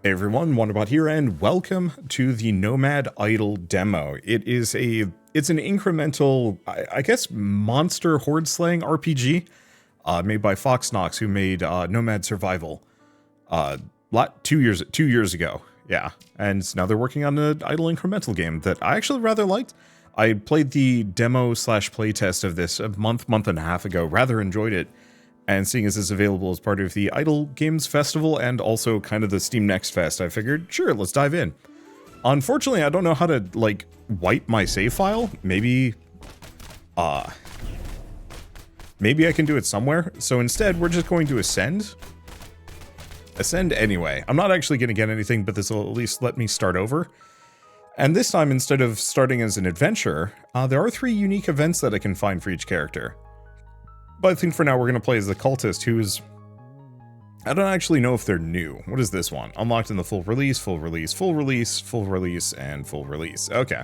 Hey everyone, Wanderbot here, and welcome to the Nomad Idle demo. It's an incremental, I guess, monster horde slaying RPG made by Fox Knox, who made Nomad Survival 2 years ago. Yeah, and now they're working on an Idle Incremental game that I actually rather liked. I played the demo slash playtest of this a month and a half ago, rather enjoyed it. And seeing as it's available as part of the Idle Games Festival and also kind of the Steam Next Fest, I figured, sure, let's dive in. Unfortunately, I don't know how to, like, wipe my save file. Maybe I can do it somewhere. So instead, we're just going to ascend. Ascend anyway. I'm not actually going to get anything, but this will at least let me start over. And this time, instead of starting as an adventurer, there are 3 unique events that I can find for each character. But I think for now we're going to play as the cultist, who's... I don't actually know if they're new. What is this one? Unlocked in the full release, full release, full release, full release, and full release. Okay.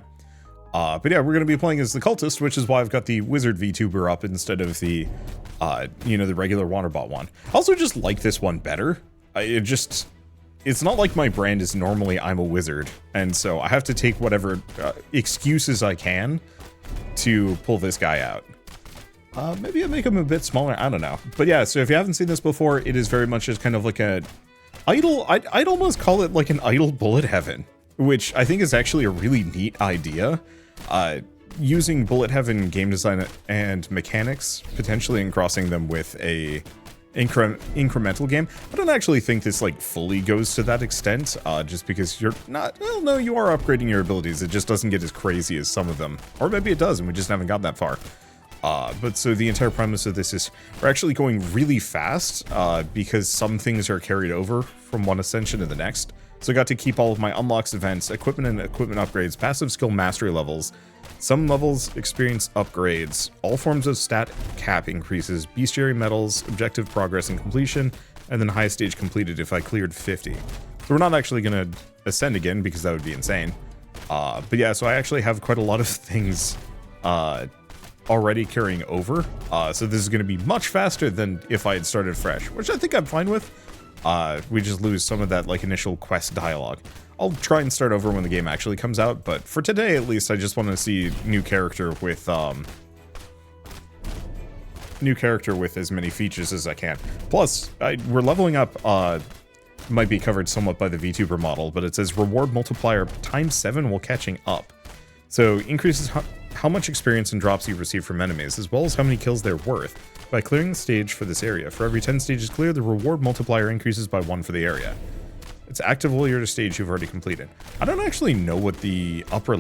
But yeah, we're going to be playing as the cultist, which is why I've got the wizard VTuber up instead of the, the regular Wanderbot one. I also just like this one better. It's not like my brand is normally I'm a wizard, and so I have to take whatever excuses I can to pull this guy out. Maybe I make him a bit smaller, I don't know. But yeah, so if you haven't seen this before, it is very much just kind of like a idle, I'd almost call it like an idle bullet heaven, which I think is actually a really neat idea. Using bullet heaven game design and mechanics, potentially, and crossing them with a incremental game. I don't actually think this like fully goes to that extent, just because you're not, well, no, you are upgrading your abilities. It just doesn't get as crazy as some of them. Or maybe it does, and we just haven't gotten that far. But so the entire premise of this is we're actually going really fast because some things are carried over from one ascension to the next. So I got to keep all of my unlocks, events, equipment and equipment upgrades, passive skill mastery levels, some levels experience upgrades, all forms of stat cap increases, bestiary medals, objective progress and completion, and then highest stage completed if I cleared 50. So we're not actually going to ascend again because that would be insane. But yeah, so I actually have quite a lot of things already carrying over, so this is going to be much faster than if I had started fresh, which I think I'm fine with. We just lose some of that like initial quest dialogue. I'll try and start over when the game actually comes out, but for today at least I just want to see new character with as many features as I can. Plus we're leveling up, might be covered somewhat by the VTuber model, but it says reward multiplier ×7 while catching up. So increases how much experience and drops you receive from enemies, as well as how many kills they're worth, by clearing the stage for this area. For every 10 stages cleared, the reward multiplier increases by 1 for the area. It's active while you're at a stage you've already completed. I don't actually know what the upper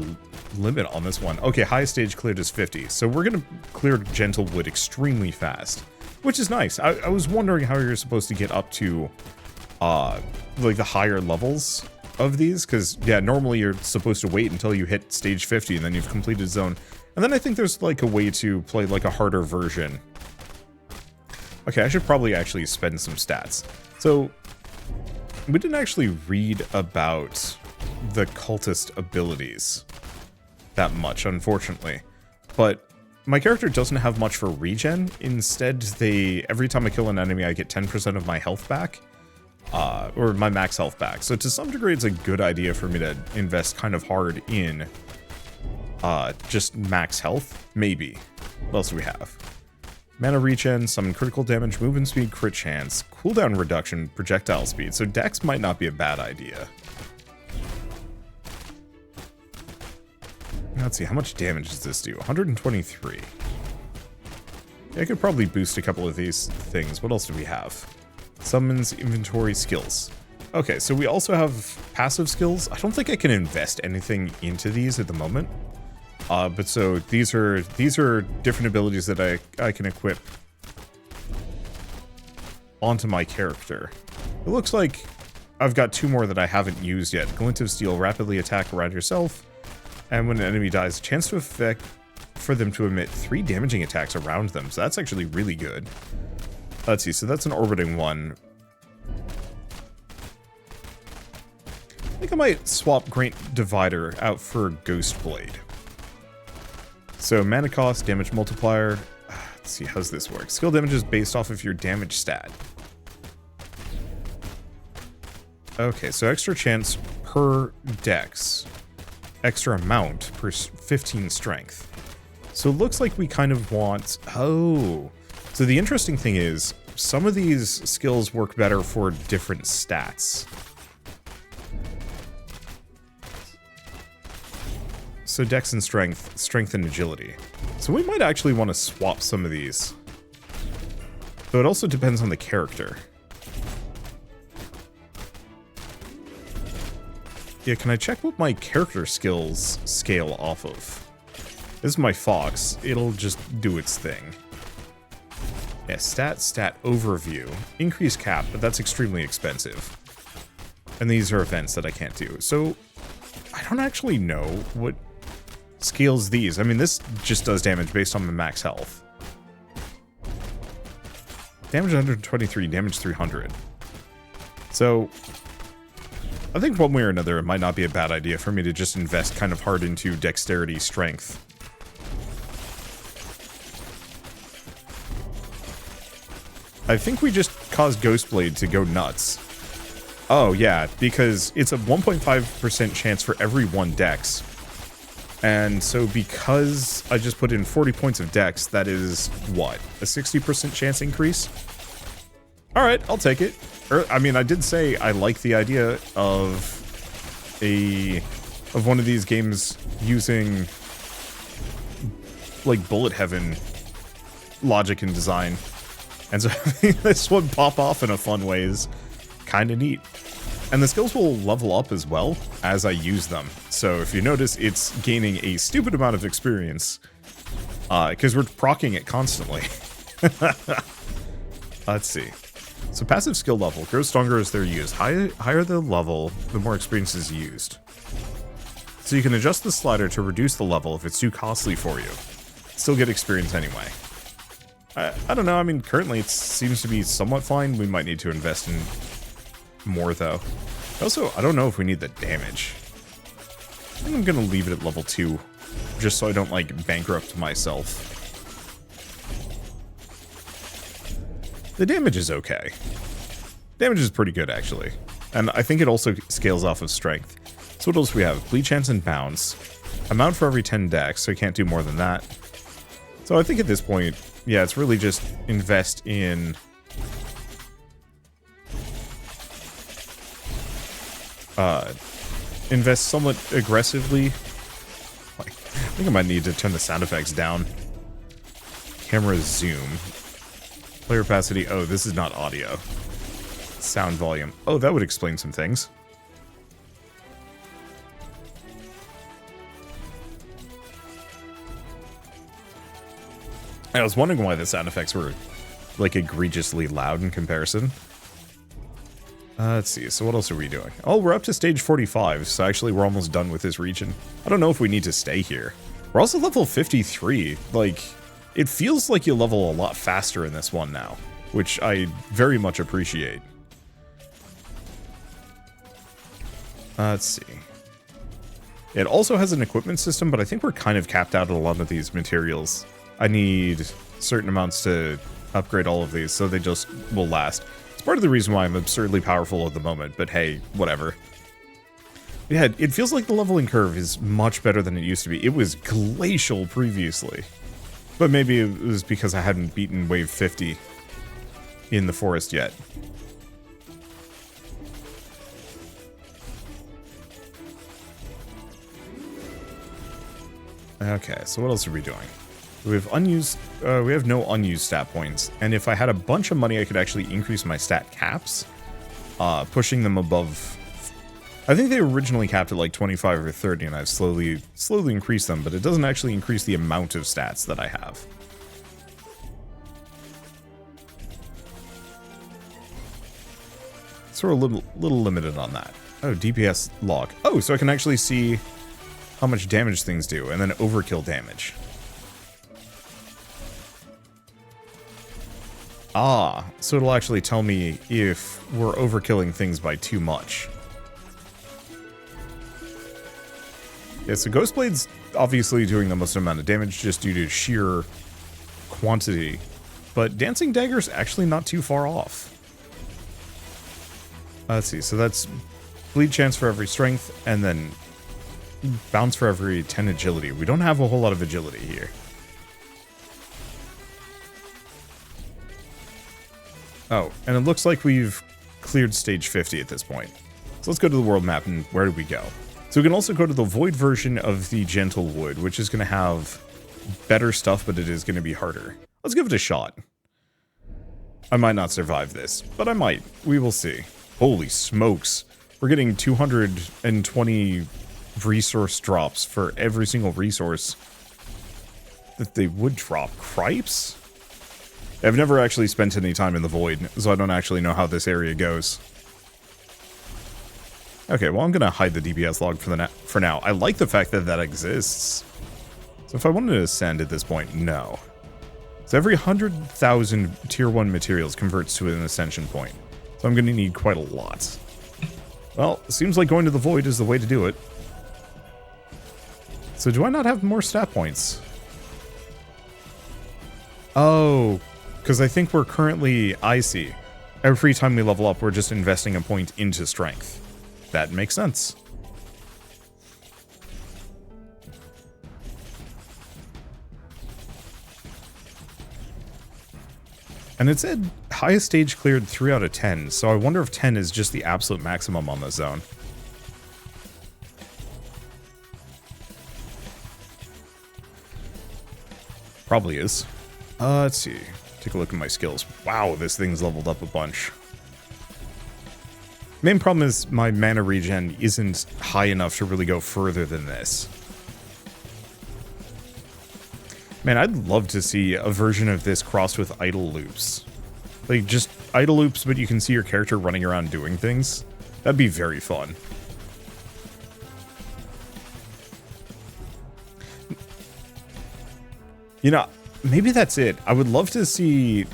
limit on this one. Okay, highest stage cleared is 50, so we're going to clear Gentlewood extremely fast, which is nice. I was wondering how you're supposed to get up to, like, the higher levels of these, because yeah, normally you're supposed to wait until you hit stage 50 and then you've completed zone, and then I think there's like a way to play like a harder version. Okay, I should probably actually spend some stats. So we didn't actually read about the cultist abilities that much, unfortunately, but my character doesn't have much for regen. Instead, every time I kill an enemy I get 10% of my health back. Or my max health back. So to some degree, it's a good idea for me to invest kind of hard in just max health. Maybe. What else do we have? Mana regen, summon critical damage, movement speed, crit chance, cooldown reduction, projectile speed. So Dex might not be a bad idea. Let's see, how much damage does this do? 123. Yeah, I could probably boost a couple of these things. What else do we have? Summons, inventory, skills. Okay, so we also have passive skills. I don't think I can invest anything into these at the moment. But so these are different abilities that I can equip onto my character. It looks like I've got 2 more that I haven't used yet. Glint of Steel, rapidly attack around yourself, and when an enemy dies, chance to effect for them to emit 3 damaging attacks around them. So that's actually really good. Let's see, so that's an orbiting one. I think I might swap Great Divider out for Ghost Blade. So mana cost, damage multiplier. Let's see, how's this work? Skill damage is based off of your damage stat. Okay, so extra chance per dex. Extra amount per 15 strength. So it looks like we kind of want... Oh. So the interesting thing is, some of these skills work better for different stats. So dex and strength, strength and agility. So we might actually want to swap some of these. Though it also depends on the character. Yeah, can I check what my character skills scale off of? This is my fox. It'll just do its thing. Yeah, stat overview. Increase cap, but that's extremely expensive. And these are events that I can't do. So, I don't actually know what scales these. I mean, this just does damage based on the max health. Damage 123, damage 300. So, I think one way or another, it might not be a bad idea for me to just invest kind of hard into dexterity strength. I think we just caused Ghostblade to go nuts. Oh, yeah, because it's a 1.5% chance for every one dex. And so because I just put in 40 points of dex, that is, what, a 60% chance increase? Alright, I'll take it. I mean, I did say I like the idea of one of these games using, like, bullet heaven logic and design. And so having this one pop off in a fun way is kind of neat. And the skills will level up as well as I use them. So if you notice, it's gaining a stupid amount of experience. Because we're proccing it constantly. Let's see. So passive skill level grows stronger as they're used. Higher the level, the more experience is used. So you can adjust the slider to reduce the level if it's too costly for you. Still get experience anyway. I don't know, I mean, currently it seems to be somewhat fine. We might need to invest in more, though. Also, I don't know if we need the damage. I think I'm gonna leave it at level 2, just so I don't, like, bankrupt myself. The damage is okay. Damage is pretty good, actually. And I think it also scales off of strength. So what else do we have? Bleed chance and bounce. Amount for every 10 dex, so I can't do more than that. So I think at this point, yeah, it's really just invest in... invest somewhat aggressively. Like, I think I might need to turn the sound effects down. Camera zoom. Player opacity. Oh, this is not audio. Sound volume. Oh, that would explain some things. I was wondering why the sound effects were, like, egregiously loud in comparison. Let's see, so what else are we doing? Oh, we're up to stage 45, so actually we're almost done with this region. I don't know if we need to stay here. We're also level 53. Like, it feels like you level a lot faster in this one now, which I very much appreciate. Let's see. It also has an equipment system, but I think we're kind of capped out at a lot of these materials. I need certain amounts to upgrade all of these, so they just will last. It's part of the reason why I'm absurdly powerful at the moment, but hey, whatever. Yeah, it feels like the leveling curve is much better than it used to be. It was glacial previously. But maybe it was because I hadn't beaten wave 50 in the forest yet. Okay, so what else are we doing? We have unused, we have no unused stat points, and if I had a bunch of money, I could actually increase my stat caps, pushing them above. I think they were originally capped at like 25 or 30, and I've slowly increased them, but it doesn't actually increase the amount of stats that I have. So we're a little limited on that. Oh, DPS log. Oh, so I can actually see how much damage things do, and then overkill damage. Ah, so it'll actually tell me if we're overkilling things by too much. Yeah, so Ghostblade's obviously doing the most amount of damage just due to sheer quantity, but Dancing Dagger's actually not too far off. Let's see, so that's bleed chance for every strength, and then bounce for every 10 agility. We don't have a whole lot of agility here. Oh, and it looks like we've cleared stage 50 at this point. So let's go to the world map, and where do we go? So we can also go to the void version of the gentle wood, which is going to have better stuff, but it is going to be harder. Let's give it a shot. I might not survive this, but I might. We will see. Holy smokes. We're getting 220 resource drops for every single resource that they would drop. Cripes? I've never actually spent any time in the void, so I don't actually know how this area goes. Okay, well, I'm going to hide the DPS log for now. I like the fact that that exists. So if I wanted to ascend at this point, no. So every 100,000 tier 1 materials converts to an ascension point. So I'm going to need quite a lot. Well, it seems like going to the void is the way to do it. So do I not have more stat points? Oh, because I think we're currently icy. Every time we level up, we're just investing a point into strength. That makes sense. And it said highest stage cleared 3 out of 10, so I wonder if 10 is just the absolute maximum on the zone. Probably is. Let's see. Take a look at my skills. Wow, this thing's leveled up a bunch. Main problem is my mana regen isn't high enough to really go further than this. Man, I'd love to see a version of this crossed with idle loops. Like, just idle loops, but you can see your character running around doing things. That'd be very fun. You know, maybe that's it. I would love to see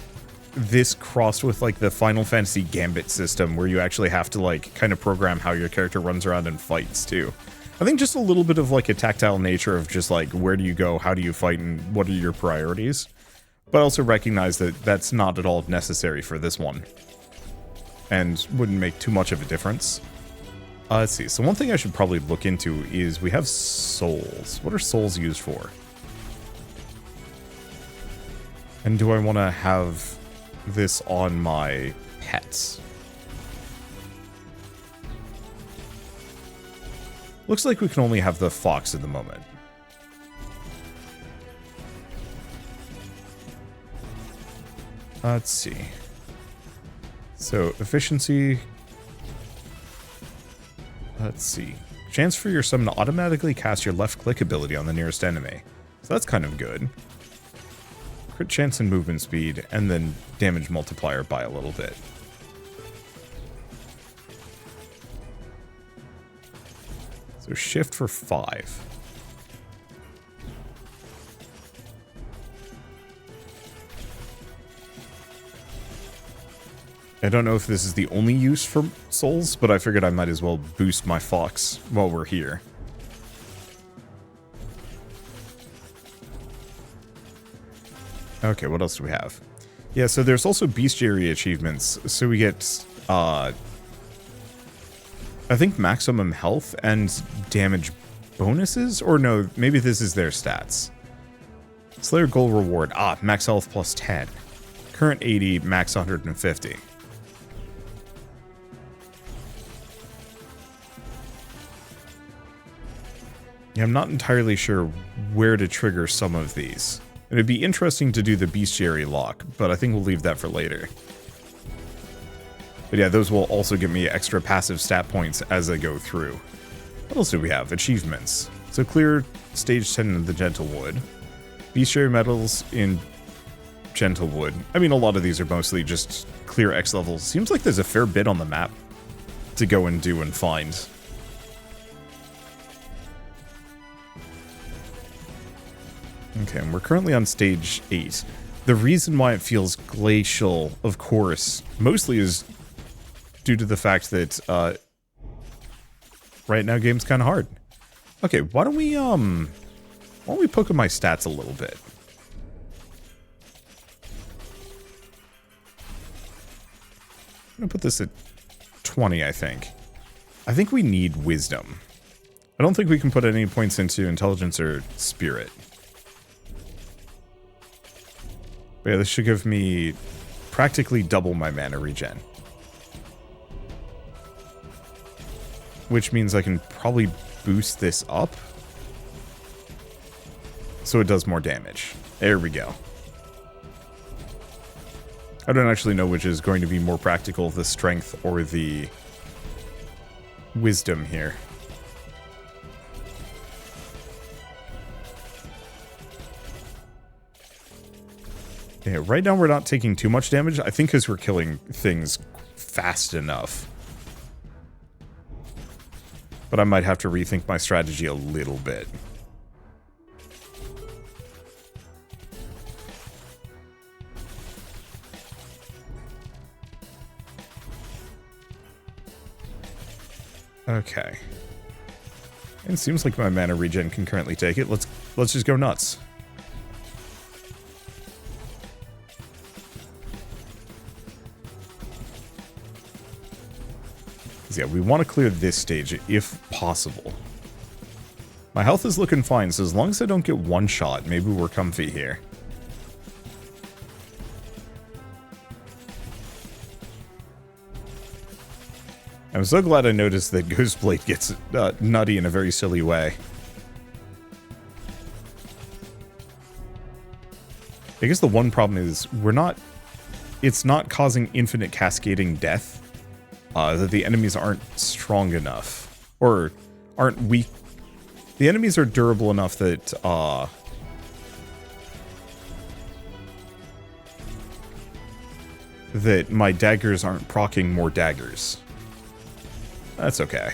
this crossed with, like, the Final Fantasy Gambit system, where you actually have to, like, kind of program how your character runs around and fights, too. I think just a little bit of, like, a tactile nature of just, like, where do you go, how do you fight, and what are your priorities. But also recognize that that's not at all necessary for this one. And wouldn't make too much of a difference. Let's see. So one thing I should probably look into is we have souls. What are souls used for? And do I want to have this on my pets? Looks like we can only have the fox at the moment. Let's see. So, efficiency. Let's see. Chance for your summon to automatically cast your left click ability on the nearest enemy. So that's kind of good. Crit chance and movement speed, and then damage multiplier by a little bit. So shift for 5. I don't know if this is the only use for souls, but I figured I might as well boost my fox while we're here. Okay, what else do we have? Yeah, so there's also bestiary achievements. So we get, I think maximum health and damage bonuses? Or no, maybe this is their stats. Slayer goal reward. Ah, max health plus 10. Current 80, max 150. Yeah, I'm not entirely sure where to trigger some of these. It'd be interesting to do the bestiary lock, but I think we'll leave that for later. But yeah, those will also give me extra passive stat points as I go through. What else do we have? Achievements. So clear stage 10 in the Gentlewood. Bestiary medals in Gentlewood. I mean, a lot of these are mostly just clear X levels. Seems like there's a fair bit on the map to go and do and find. Okay, and we're currently on stage 8. The reason why it feels glacial, of course, mostly is due to the fact that right now game's kind of hard. Okay, why don't we poke at my stats a little bit? I'm gonna put this at 20, I think. I think we need wisdom. I don't think we can put any points into intelligence or spirit. But yeah, this should give me practically double my mana regen. Which means I can probably boost this up. So it does more damage. There we go. I don't actually know which is going to be more practical, the strength or the wisdom here. Yeah, right now we're not taking too much damage, I think because we're killing things fast enough. But I might have to rethink my strategy a little bit. Okay. It seems like my mana regen can currently take it. Let's just go nuts. Yeah, we want to clear this stage if possible. My health is looking fine, so as long as I don't get one shot, maybe we're comfy here. I'm so glad I noticed that Ghostblade gets nutty in a very silly way. I guess the one problem is it's not causing infinite cascading death. That the enemies aren't strong enough. Or aren't weak. The enemies are durable enough that, that my daggers aren't proccing more daggers. That's okay.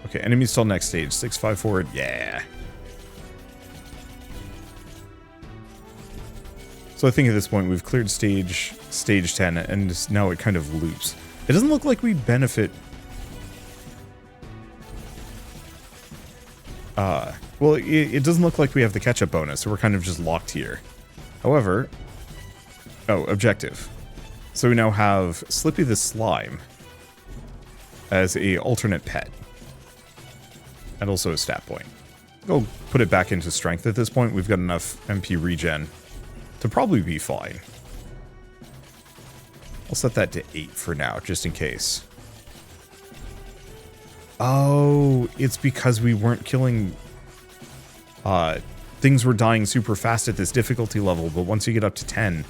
Okay, enemies till next stage. 6-5 forward. Yeah. So I think at this point we've cleared stage 10, and now it kind of loops. It doesn't look like we benefit... well, it doesn't look like we have the catch-up bonus, so we're kind of just locked here. However... Oh, objective. So we now have Slippy the Slime as a alternate pet. And also a stat point. Go put it back into strength at this point. We've got enough MP regen to probably be fine. I'll set that to 8 for now, just in case. Oh, it's because we weren't killing... things were dying super fast at this difficulty level, but once you get up to 10,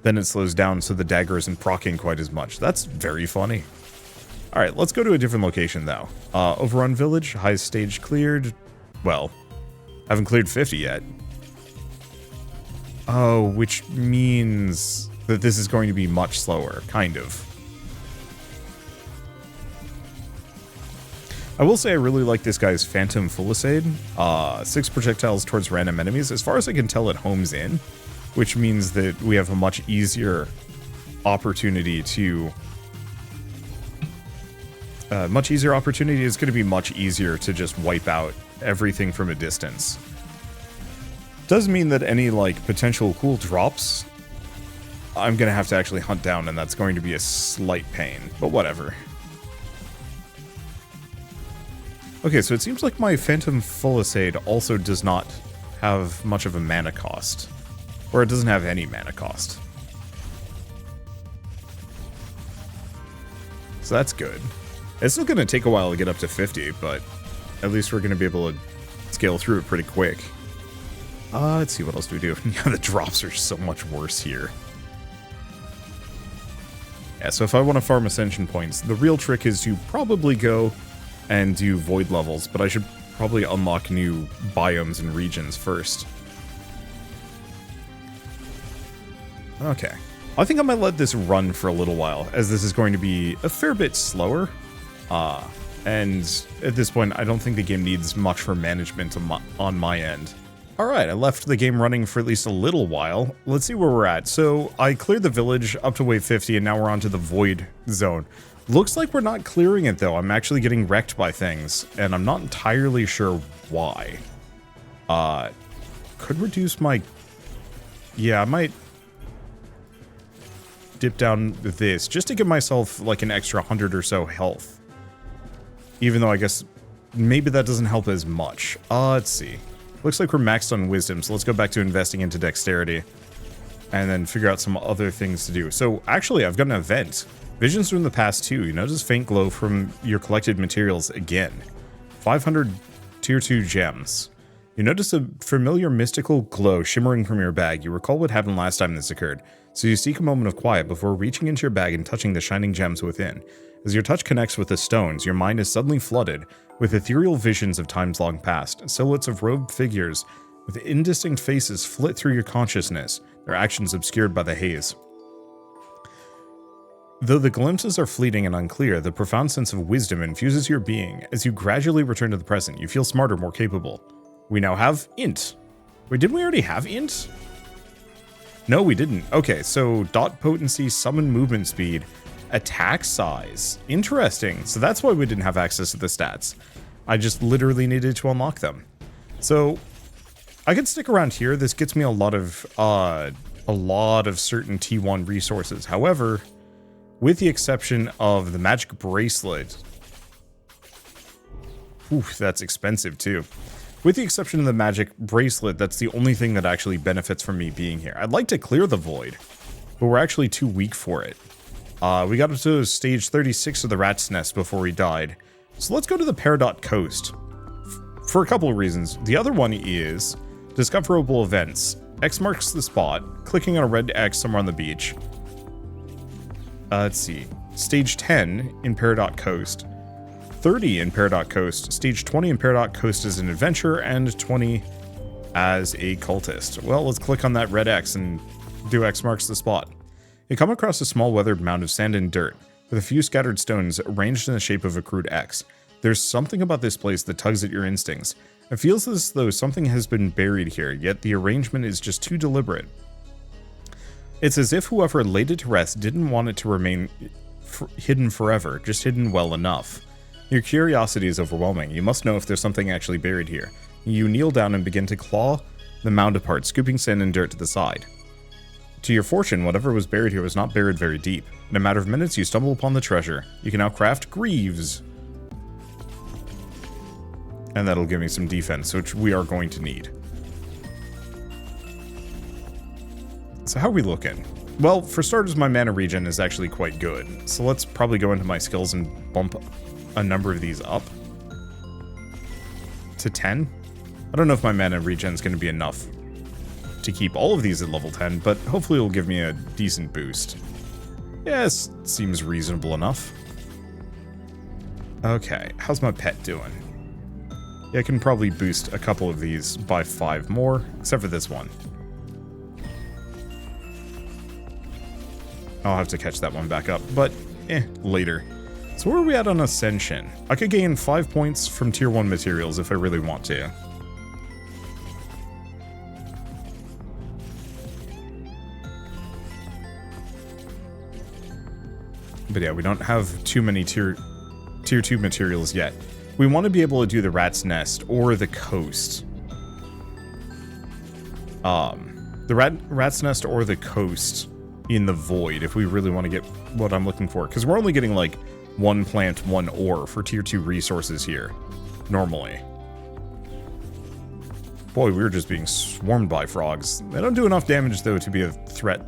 then it slows down so the dagger isn't proccing quite as much. That's very funny. Alright, let's go to a different location, though. Overrun Village, highest stage cleared. Well, haven't cleared 50 yet. Oh, which means that this is going to be much slower, kind of. I will say I really like this guy's Phantom Fulisade. 6 projectiles towards random enemies. As far as I can tell, it homes in, which means that we have a much easier opportunity to... It's going to be much easier to just wipe out everything from a distance. Does mean that any, like, potential cool drops, I'm going to have to actually hunt down, and that's going to be a slight pain, but whatever. Okay, so it seems like my Phantom Fulisade also does not have much of a mana cost. Or it doesn't have any mana cost. So that's good. It's still going to take a while to get up to 50, but at least we're going to be able to scale through it pretty quick. Let's see, what else do we do? Yeah, the drops are so much worse here. Yeah, so if I want to farm Ascension points, the real trick is to probably go and do Void levels, but I should probably unlock new biomes and regions first. Okay. I think I might let this run for a little while, as this is going to be a fair bit slower. And at this point, I don't think the game needs much for management on my end. Alright, I left the game running for at least a little while. Let's see where we're at. So, I cleared the village up to wave 50, and now we're onto the Void Zone. Looks like we're not clearing it, though. I'm actually getting wrecked by things, and I'm not entirely sure why. Could reduce my... Yeah, I might... dip down this just to give myself like an extra 100 or so health. Even though I guess maybe that doesn't help as much. Let's see. Looks like we're maxed on wisdom, so let's go back to investing into dexterity. And then figure out some other things to do. So actually, I've got an event. Visions from the past too. You notice faint glow from your collected materials again. 500 tier 2 gems. You notice a familiar mystical glow shimmering from your bag. You recall what happened last time this occurred. So you seek a moment of quiet before reaching into your bag and touching the shining gems within. As your touch connects with the stones, your mind is suddenly flooded with ethereal visions of times long past. Silhouettes of robed figures with indistinct faces flit through your consciousness, their actions obscured by the haze. Though the glimpses are fleeting and unclear, the profound sense of wisdom infuses your being. As you gradually return to the present, you feel smarter, more capable. We now have Int. Wait, didn't we already have Int? No, we didn't. Okay, so dot potency, summon movement speed, attack size. Interesting. So that's why we didn't have access to the stats. I just literally needed to unlock them. So I could stick around here. This gets me a lot of certain T1 resources. However, with the exception of the magic bracelet, oof, that's expensive too. With the exception of the magic bracelet, that's the only thing that actually benefits from me being here. I'd like to clear the void, but we're actually too weak for it. We got up to stage 36 of the rat's nest before we died. So let's go to the Peridot Coast. For a couple of reasons. The other one is discoverable events. X marks the spot. Clicking on a red X somewhere on the beach. Let's see. Stage 10 in Peridot Coast. 30 in Peridot Coast. Stage 20 in Peridot Coast as an adventurer, and 20 as a cultist. Well, let's click on that red X and do X marks the spot. You come across a small weathered mound of sand and dirt, with a few scattered stones arranged in the shape of a crude X. There's something about this place that tugs at your instincts. It feels as though something has been buried here, yet the arrangement is just too deliberate. It's as if whoever laid it to rest didn't want it to remain hidden forever, just hidden well enough. Your curiosity is overwhelming. You must know if there's something actually buried here. You kneel down and begin to claw the mound apart, scooping sand and dirt to the side. To your fortune, whatever was buried here was not buried very deep. In a matter of minutes, you stumble upon the treasure. You can now craft greaves. And that'll give me some defense, which we are going to need. So how are we looking? Well, for starters, my mana regen is actually quite good. So let's probably go into my skills and bump a number of these up to 10. I don't know if my mana regen is going to be enough to keep all of these at level 10, but hopefully it'll give me a decent boost. Yes, seems reasonable enough. Okay, how's my pet doing? Yeah, I can probably boost a couple of these by 5 more, except for this one. I'll have to catch that one back up, but later. So where are we at on Ascension? I could gain 5 points from tier 1 materials if I really want to. But yeah, we don't have too many tier 2 materials yet. We want to be able to do the rat's nest or the coast. The rat's nest or the coast in the void if we really want to get what I'm looking for. Because we're only getting like 1 plant, 1 ore for tier 2 resources here, normally. Boy, we were just being swarmed by frogs. They don't do enough damage, though, to be a threat.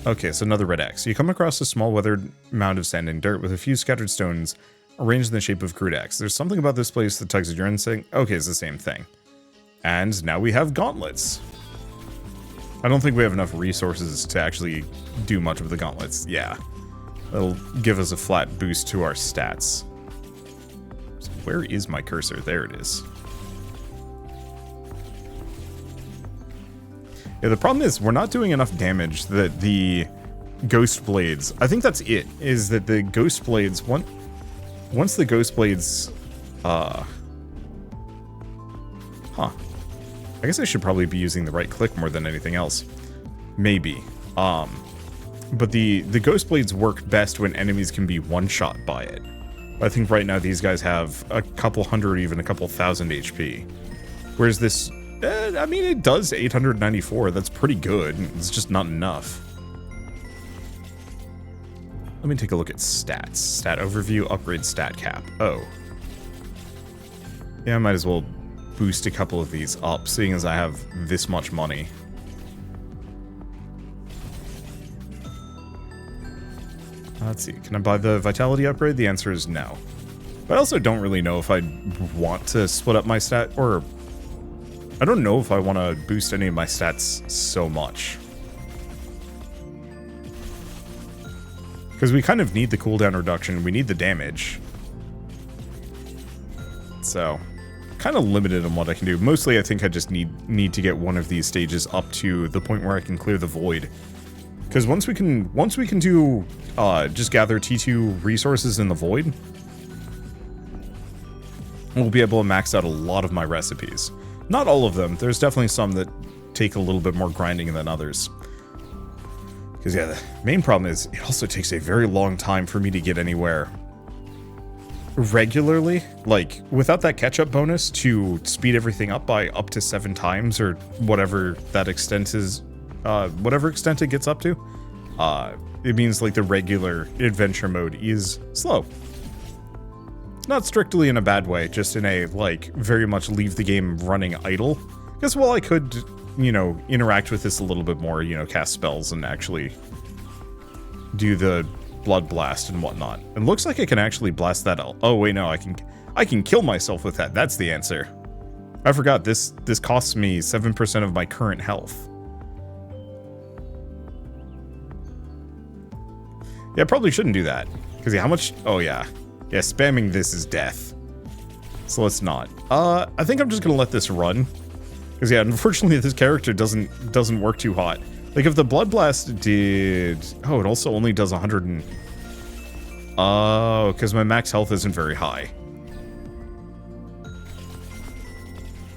Okay, so another red X. You come across a small weathered mound of sand and dirt with a few scattered stones arranged in the shape of crude X. There's something about this place that tugs at your instinct. Okay, it's the same thing. And now we have gauntlets. I don't think we have enough resources to actually do much with the gauntlets. Yeah. That'll give us a flat boost to our stats. So where is my cursor? There it is. Yeah, the problem is we're not doing enough damage that the ghost blades... I think that's it, is that the ghost blades... Once the ghost blades... I guess I should probably be using the right click more than anything else. Maybe. But the ghost blades work best when enemies can be one-shot by it. I think right now these guys have a couple hundred, even a couple thousand HP. Whereas this... I mean, it does 894. That's pretty good. It's just not enough. Let me take a look at stats. Stat overview, upgrade stat cap. Oh. Yeah, I might as well boost a couple of these up, seeing as I have this much money. Let's see, can I buy the vitality upgrade? The answer is no. But I also don't really know if I want to split up my stat, or I don't know if I want to boost any of my stats so much. Because we kind of need the cooldown reduction, we need the damage. So, kind of limited on what I can do. Mostly I think I just need to get one of these stages up to the point where I can clear the void. Because once we can do just gather T2 resources in the void, we'll be able to max out a lot of my recipes. Not all of them. There's definitely some that take a little bit more grinding than others. Because yeah, the main problem is it also takes a very long time for me to get anywhere regularly. Like, without that catch-up bonus to speed everything up by up to 7 times, or whatever that extent is, whatever extent it gets up to, it means like the regular adventure mode is slow. Not strictly in a bad way, just in a, like, very much leave the game running idle. Because while I could, you know, interact with this a little bit more, you know, cast spells and actually do the blood blast and whatnot. It looks like I can actually blast that out. Oh wait, no, I can kill myself with that. That's the answer. I forgot this costs me 7% of my current health. Yeah, I probably shouldn't do that. Because yeah, how much? Oh yeah. Yeah, spamming this is death. So let's not. I think I'm just gonna let this run. Because yeah, unfortunately this character doesn't work too hot. Like if the Blood Blast did... Oh, it also only does 100 and... Oh, because my max health isn't very high.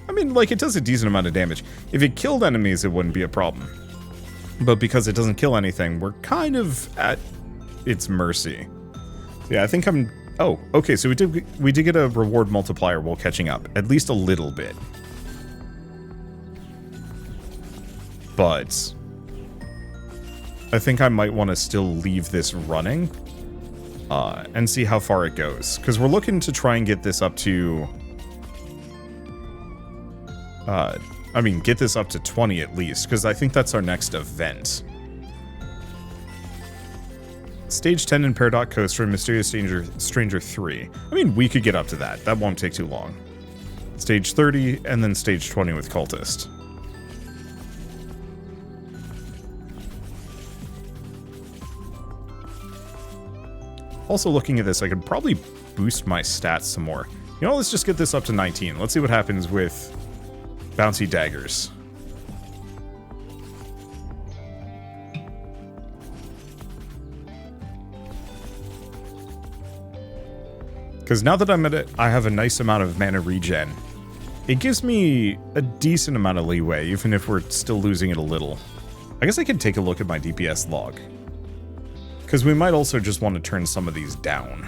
I mean, like, it does a decent amount of damage. If it killed enemies, it wouldn't be a problem. But because it doesn't kill anything, we're kind of at its mercy. Yeah, I think I'm... Oh, okay, so we did get a reward multiplier while catching up. At least a little bit. But I think I might want to still leave this running and see how far it goes. Because we're looking to try and get this up to... I mean, get this up to 20 at least, because I think that's our next event. Stage 10 in Peridot Coast for Mysterious Stranger 3. I mean, we could get up to that. That won't take too long. Stage 30, and then Stage 20 with Cultist. Also looking at this, I could probably boost my stats some more. You know, let's just get this up to 19. Let's see what happens with bouncy daggers. Because now that I'm at it, I have a nice amount of mana regen. It gives me a decent amount of leeway, even if we're still losing it a little. I guess I could take a look at my DPS log. Because we might also just want to turn some of these down.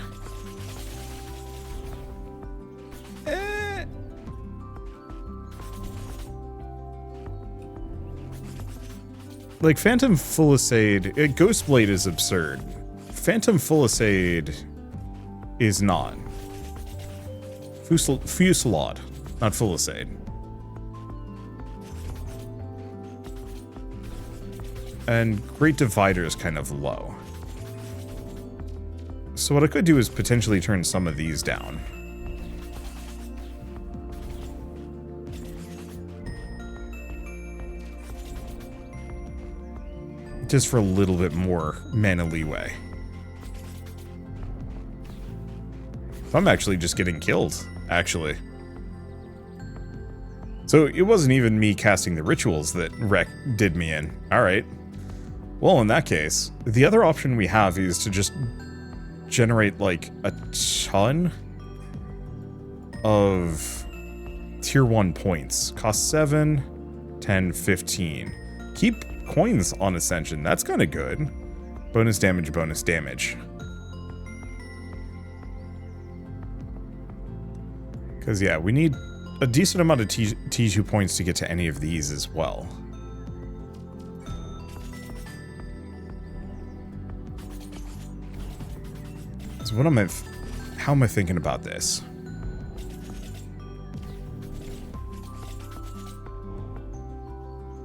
Like, Phantom Fulisade... Ghostblade is absurd. Phantom Fulisade is not. Fusillade, not Fulisade. And Great Divider is kind of low. So what I could do is potentially turn some of these down. Just for a little bit more mana leeway. I'm actually just getting killed, actually. So it wasn't even me casting the rituals that did me in. Alright. Well, in that case, the other option we have is to just generate, like, a ton of tier 1 points. Cost 7, 10, 15. Keep coins on Ascension. That's kind of good. Bonus damage, bonus damage. Because, yeah, we need a decent amount of T2 points to get to any of these as well. So how am I thinking about this?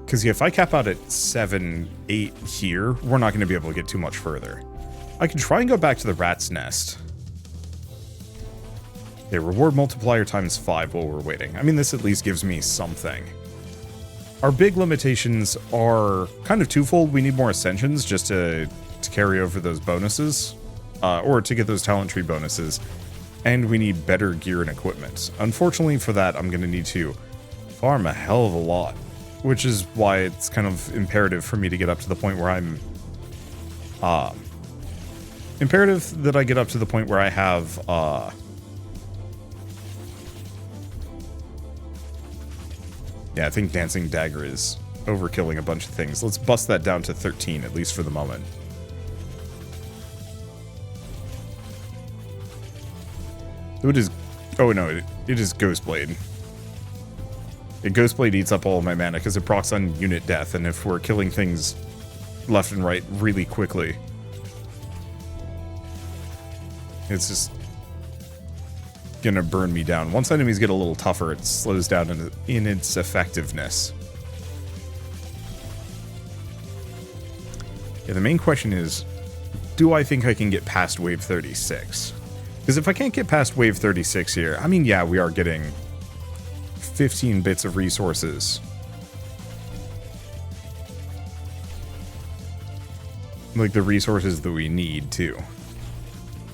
Because if I cap out at 7, 8 here, we're not going to be able to get too much further. I can try and go back to the rat's nest. Okay, reward multiplier times 5 while we're waiting. I mean, this at least gives me something. Our big limitations are kind of twofold. We need more ascensions just to carry over those bonuses, or to get those talent tree bonuses. And we need better gear and equipment. Unfortunately for that, I'm going to need to farm a hell of a lot. Which is why it's kind of imperative for me to get up to the point where I'm... imperative that I get up to the point where I have... yeah, I think Dancing Dagger is overkilling a bunch of things. Let's bust that down to 13, at least for the moment. So it is... oh no, it is Ghostblade. Ghostblade eats up all of my mana because it procs on unit death, and if we're killing things left and right really quickly, it's just gonna burn me down. Once enemies get a little tougher, it slows down in its effectiveness. Yeah, the main question is, do I think I can get past wave 36? Because if I can't get past wave 36 here, I mean, yeah, we are getting 15 bits of resources. Like the resources that we need, too.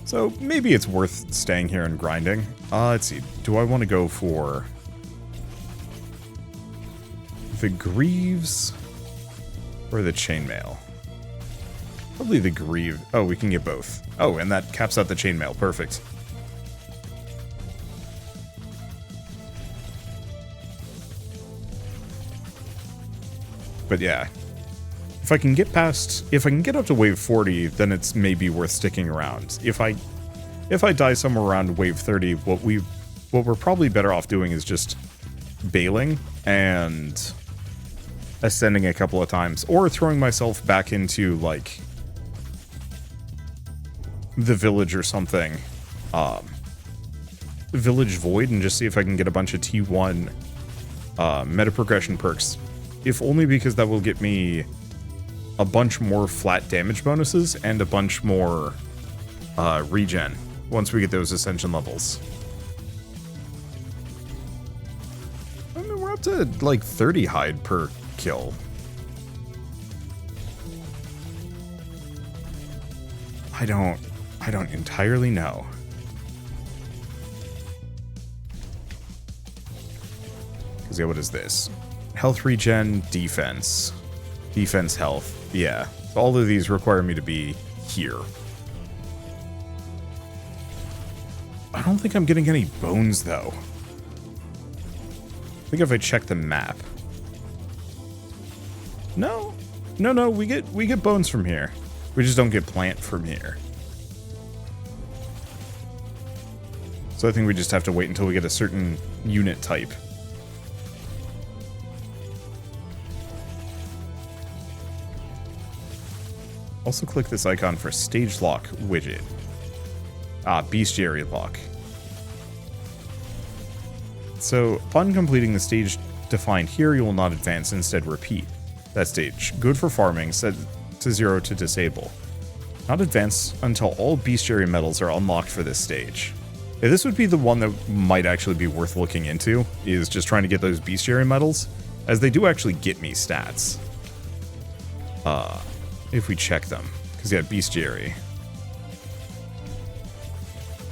So maybe it's worth staying here and grinding. Let's see. Do I want to go for the Greaves or the Chainmail? Probably the Greave. Oh, we can get both. Oh, and that caps out the Chainmail. Perfect. But yeah, if I can get up to wave 40, then it's maybe worth sticking around. If I die somewhere around wave 30, what we're probably better off doing is just bailing and ascending a couple of times, or throwing myself back into like the village or something, Village Void, and just see if I can get a bunch of T1 meta progression perks. If only because that will get me a bunch more flat damage bonuses and a bunch more regen once we get those ascension levels. I mean, we're up to like 30 hide per kill. I don't entirely know. Because yeah, what is this? Health regen, defense. Defense, health. Yeah. All of these require me to be here. I don't think I'm getting any bones, though. I think if I check the map. No. No, we get bones from here. We just don't get plant from here. So I think we just have to wait until we get a certain unit type. Also click this icon for Stage Lock widget. Bestiary Lock. So, upon completing the stage defined here, you will not advance, instead repeat that stage. Good for farming, set to 0 to disable. Not advance until all bestiary medals are unlocked for this stage. Yeah, this would be the one that might actually be worth looking into, is just trying to get those bestiary medals, as they do actually get me stats. If we check them. Because, yeah, bestiary.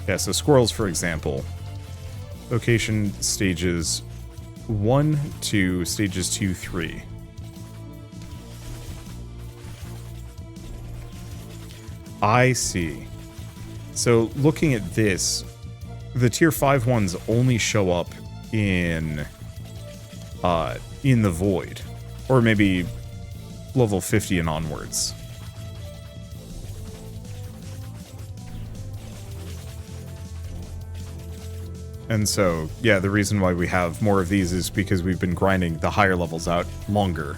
Yeah, so squirrels, for example. Location stages 1, 2, stages 2, 3. I see. So, looking at this, the tier 5 ones only show up in the void. Or maybe level 50 and onwards. And so, yeah, the reason why we have more of these is because we've been grinding the higher levels out longer.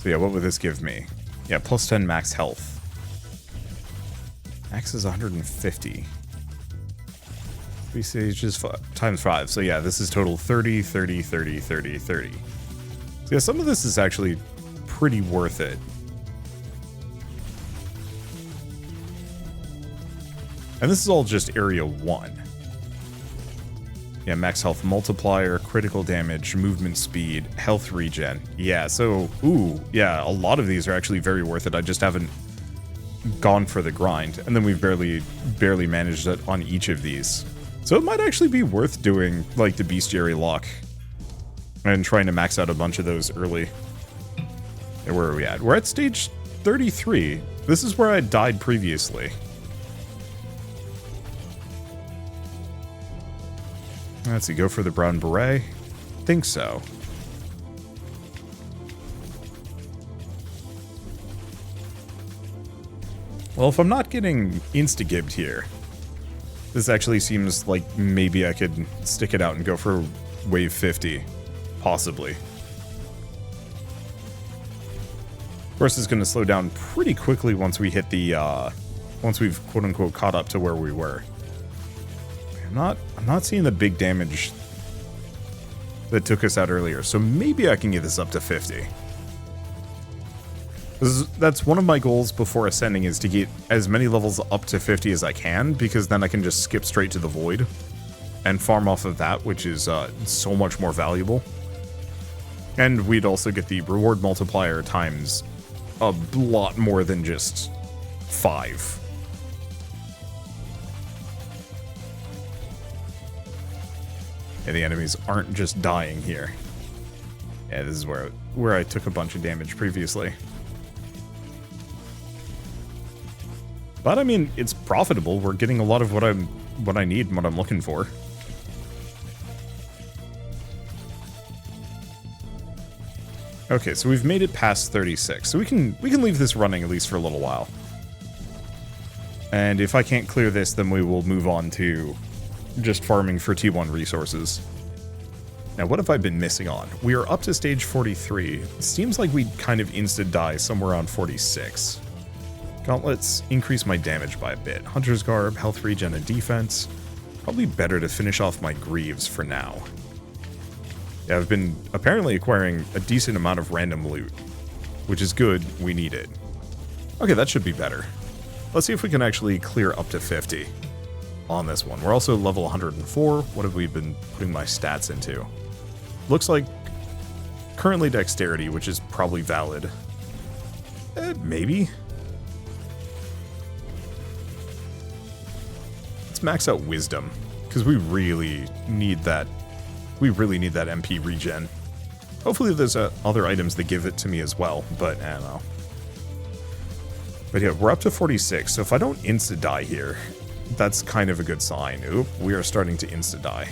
So yeah, what would this give me? Yeah, plus 10 max health. Max is 150. 3 stages times 5. So yeah, this is total 30, 30, 30, 30, 30. So yeah, some of this is actually pretty worth it. And this is all just area 1. Yeah, max health multiplier, critical damage, movement speed, health regen. Yeah, so, ooh, yeah, a lot of these are actually very worth it. I just haven't gone for the grind. And then we've barely managed it on each of these. So it might actually be worth doing, like, the bestiary lock. And trying to max out a bunch of those early. And where are we at? We're at stage 33. This is where I died previously. Let's see, go for the brown beret? Think so. Well, if I'm not getting insta-gibbed here, this actually seems like maybe I could stick it out and go for wave 50. Possibly. Of course, it's going to slow down pretty quickly once we hit the, once we've quote-unquote caught up to where we were. I'm not seeing the big damage that took us out earlier, so maybe I can get this up to 50. That's one of my goals before ascending, is to get as many levels up to 50 as I can, because then I can just skip straight to the void and farm off of that, which is so much more valuable. And we'd also get the reward multiplier times a lot more than just 5. Yeah, the enemies aren't just dying here. Yeah, this is where I took a bunch of damage previously. But I mean, it's profitable. We're getting a lot of what I need and what I'm looking for. Okay, so we've made it past 36. So we can leave this running at least for a little while. And if I can't clear this, then we will move on to just farming for T1 resources. Now, what have I been missing on? We are up to stage 43. It seems like we'd kind of insta-die somewhere around 46. Gauntlets increase my damage by a bit. Hunter's Garb, health regen, and defense. Probably better to finish off my greaves for now. Yeah, I've been apparently acquiring a decent amount of random loot, which is good. We need it. Okay, that should be better. Let's see if we can actually clear up to 50 on this one. We're also level 104. What have we been putting my stats into? Looks like currently dexterity, which is probably valid. Maybe. Let's max out wisdom, because we really need that. We really need that MP regen. Hopefully there's other items that give it to me as well, but I don't know. But yeah, we're up to 46, so if I don't insta-die here, that's kind of a good sign. Oop, we are starting to insta-die.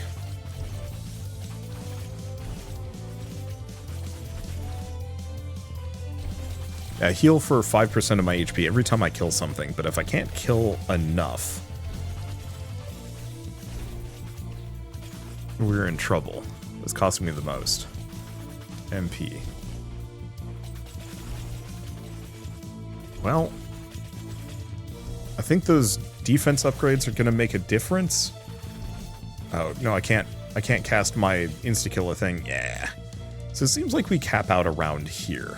I heal for 5% of my HP every time I kill something, but if I can't kill enough, we're in trouble. It's costing me the most. MP. Well, I think those defense upgrades are going to make a difference. Oh, no, I can't cast my insta-killer thing. Yeah. So it seems like we cap out around here.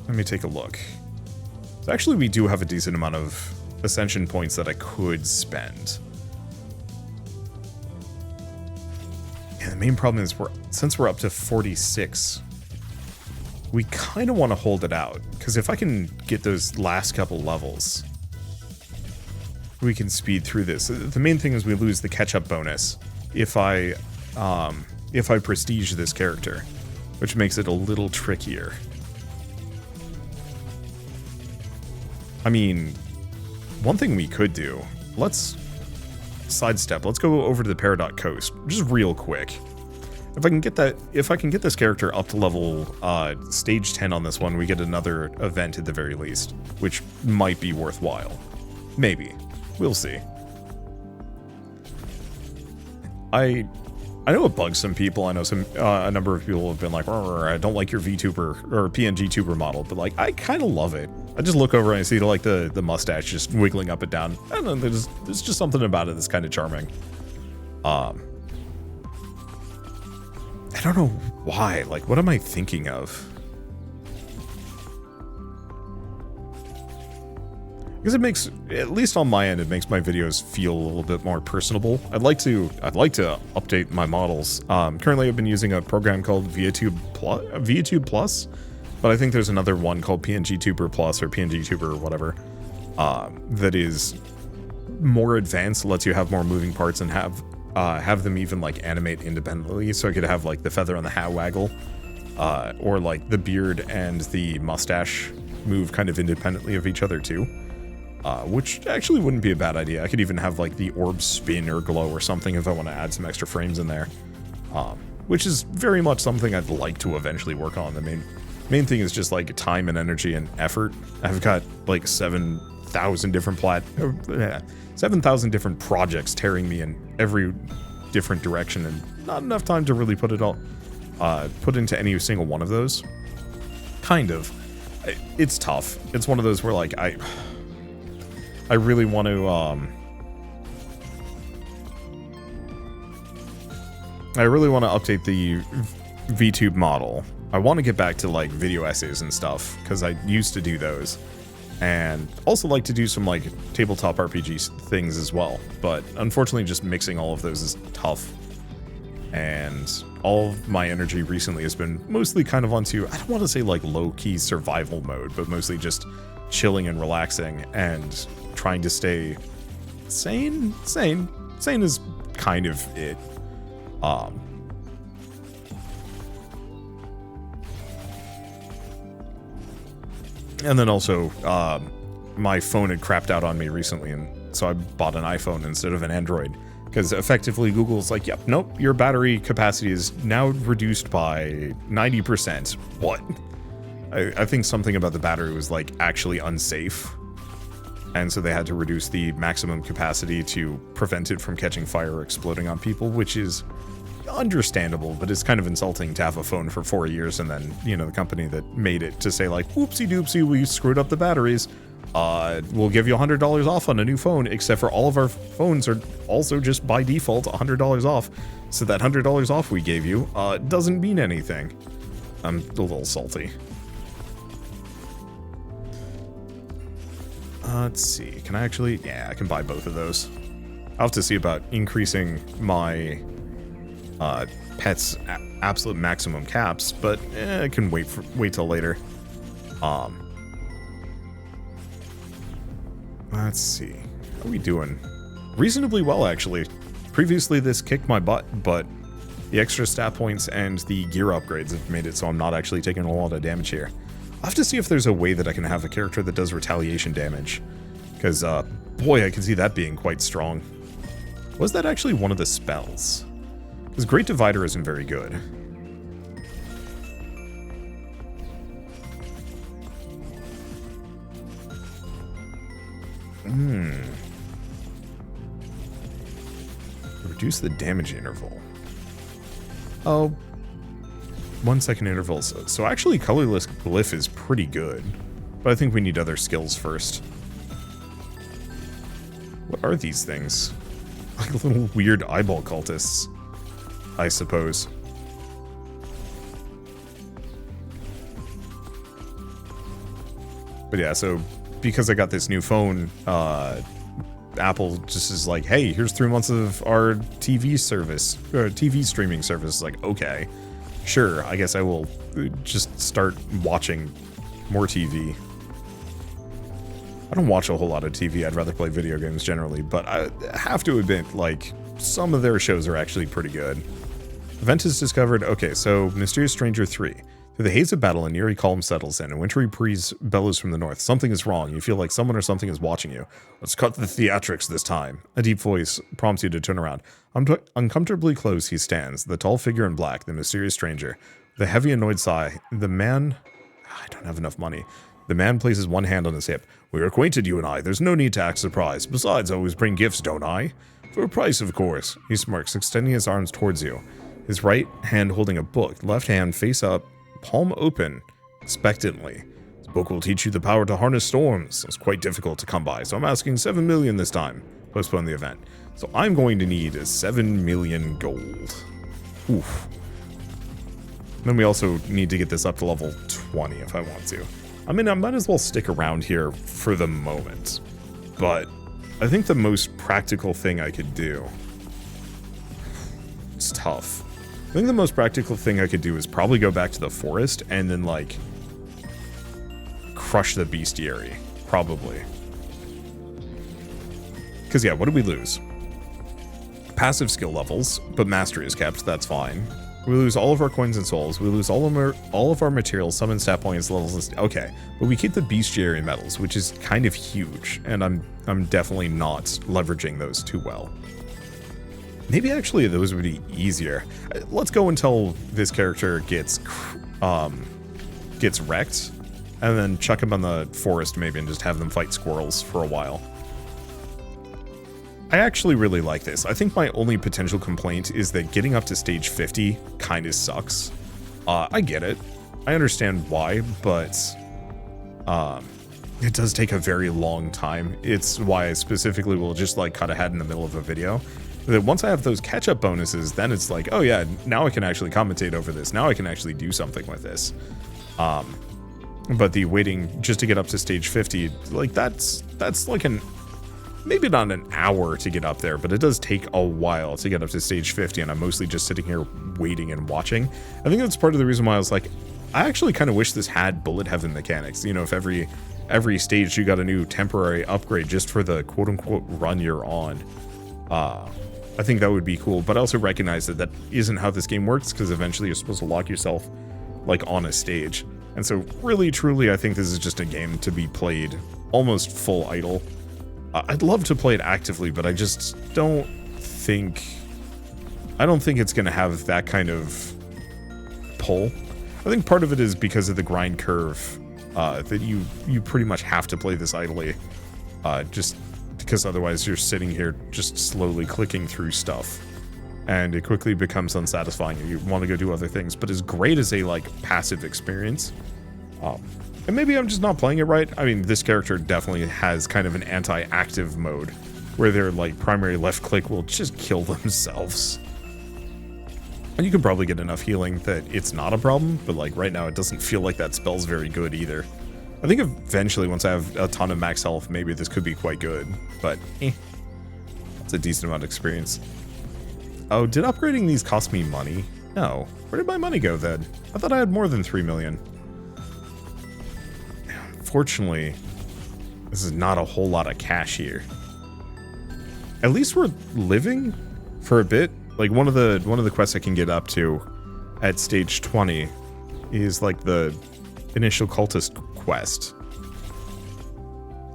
Let me take a look. So actually, we do have a decent amount of ascension points that I could spend. Yeah, the main problem is since we're up to 46, we kind of want to hold it out, because if I can get those last couple levels, we can speed through this. The main thing is we lose the catch-up bonus if I prestige this character, which makes it a little trickier. I mean, one thing we could do, let's sidestep. Let's go over to the Peridot Coast, just real quick. If I can get this character up to level stage 10 on this one, we get another event at the very least, which might be worthwhile. Maybe. We'll see. I I know it bugs some people. I know a number of people have been like, I don't like your VTuber or PNG tuber model, but like, I kind of love it. I just look over and I see like the mustache just wiggling up and down. I don't know, there's just something about it that's kind of charming. I don't know why. Like, what am I thinking of? Because it makes, at least on my end, it makes my videos feel a little bit more personable. I'd like to update my models. Currently, I've been using a program called VTube Plus, but I think there's another one called PNG Tuber Plus or PNG Tuber or whatever that is more advanced, lets you have more moving parts and have them even like animate independently. So I could have like the feather on the hat waggle, or like the beard and the mustache move kind of independently of each other too. Which actually wouldn't be a bad idea. I could even have like the orb spin or glow or something if I want to add some extra frames in there. Which is very much something I'd like to eventually work on. The main thing is just like time and energy and effort. I've got like 7,000 different 7,000 different projects tearing me in every different direction, and not enough time to really put into any single one of those. Kind of. It's tough. It's one of those where like I really want to, update the VTube model. I want to get back to like video essays and stuff, because I used to do those. And also like to do some like tabletop RPG things as well. But unfortunately just mixing all of those is tough. And all of my energy recently has been mostly kind of onto, I don't want to say like low-key survival mode, but mostly just chilling and relaxing and trying to stay sane. Sane is kind of it. And then also, my phone had crapped out on me recently, and so I bought an iPhone instead of an Android. Because effectively Google's like, yep, nope, your battery capacity is now reduced by 90%. What? I think something about the battery was like actually unsafe. And so they had to reduce the maximum capacity to prevent it from catching fire or exploding on people, which is understandable, but it's kind of insulting to have a phone for 4 years and then, you know, the company that made it to say like, whoopsie doopsie, we screwed up the batteries. We'll give you $100 off on a new phone, except for all of our phones are also just by default $100 off. So that $100 off we gave you doesn't mean anything. I'm a little salty. Let's see, can I actually, yeah, I can buy both of those. I'll have to see about increasing my pet's absolute maximum caps, but I can wait till later. Let's see, how are we doing? Reasonably well, actually. Previously this kicked my butt, but the extra stat points and the gear upgrades have made it so I'm not actually taking a lot of damage here. I'll have to see if there's a way that I can have a character that does retaliation damage. Because, boy, I can see that being quite strong. Was that actually one of the spells? Because Great Divider isn't very good. Reduce the damage interval. Oh. 1 second intervals. So actually colorless glyph is pretty good. But I think we need other skills first. What are these things? Like little weird eyeball cultists, I suppose. But yeah, so because I got this new phone, Apple just is like, hey, here's 3 months of our TV service, or TV streaming service. Like, okay, sure, I guess I will just start watching more TV. I don't watch a whole lot of TV, I'd rather play video games generally, but I have to admit, like, some of their shows are actually pretty good. Event is discovered, okay, so Mysterious Stranger 3. Through the haze of battle, an eerie calm settles in, and wintry breeze bellows from the north. Something is wrong. You feel like someone or something is watching you. Let's cut the theatrics this time. A deep voice prompts you to turn around. Uncomfortably close he stands, the tall figure in black, the mysterious stranger. With a heavy, annoyed sigh, the man... I don't have enough money. The man places one hand on his hip. We're acquainted, you and I. There's no need to act surprised. Besides, I always bring gifts, don't I? For a price, of course, he smirks, extending his arms towards you. His right hand holding a book, left hand face up, palm open, expectantly. This book will teach you the power to harness storms. It's quite difficult to come by, so I'm asking 7 million this time. Postpone the event. So I'm going to need 7 million gold. Oof. Then we also need to get this up to level 20 if I want to. I mean, I might as well stick around here for the moment. But I think the most practical thing I could do... It's tough. I think the most practical thing I could do is probably go back to the forest and then, like, crush the bestiary. Probably. Because, yeah, what did we lose? Passive skill levels, but mastery is kept, that's fine. We lose all of our coins and souls. We lose all of our materials, summon stat points, levels. Okay, but we keep the bestiary medals, which is kind of huge, and I'm definitely not leveraging those too well. Maybe actually those would be easier. Let's go until this character gets wrecked, and then chuck him on the forest maybe and just have them fight squirrels for a while. I actually really like this. I think my only potential complaint is that getting up to stage 50 kind of sucks. I get it. I understand why, but it does take a very long time. It's why I specifically will just like cut ahead in the middle of a video. That once I have those catch-up bonuses, then it's like, oh yeah, now I can actually commentate over this. Now I can actually do something with this. But the waiting just to get up to stage 50, like that's like maybe not an hour to get up there, but it does take a while to get up to stage 50, and I'm mostly just sitting here waiting and watching. I think that's part of the reason why I was like, I actually kind of wish this had bullet heaven mechanics. You know, if every stage you got a new temporary upgrade just for the quote-unquote run you're on. I think that would be cool, but I also recognize that that isn't how this game works, because eventually you're supposed to lock yourself, like, on a stage. And so, really, truly, I think this is just a game to be played almost full idle. I'd love to play it actively, but I just don't think... I don't think it's going to have that kind of pull. I think part of it is because of the grind curve, that you pretty much have to play this idly, just because otherwise you're sitting here just slowly clicking through stuff, and it quickly becomes unsatisfying and you want to go do other things. But as great as a, like, passive experience, and maybe I'm just not playing it right. I mean, this character definitely has kind of an anti-active mode, where their, like, primary left click will just kill themselves. And you can probably get enough healing that it's not a problem, but, like, right now it doesn't feel like that spell's very good either. I think eventually, once I have a ton of max health, maybe this could be quite good, but it's a decent amount of experience. Oh, did upgrading these cost me money? No. Where did my money go then? I thought I had more than 3 million. Fortunately, this is not a whole lot of cash here. At least we're living for a bit. Like, one of the quests I can get up to at stage 20 is like the initial cultist quest.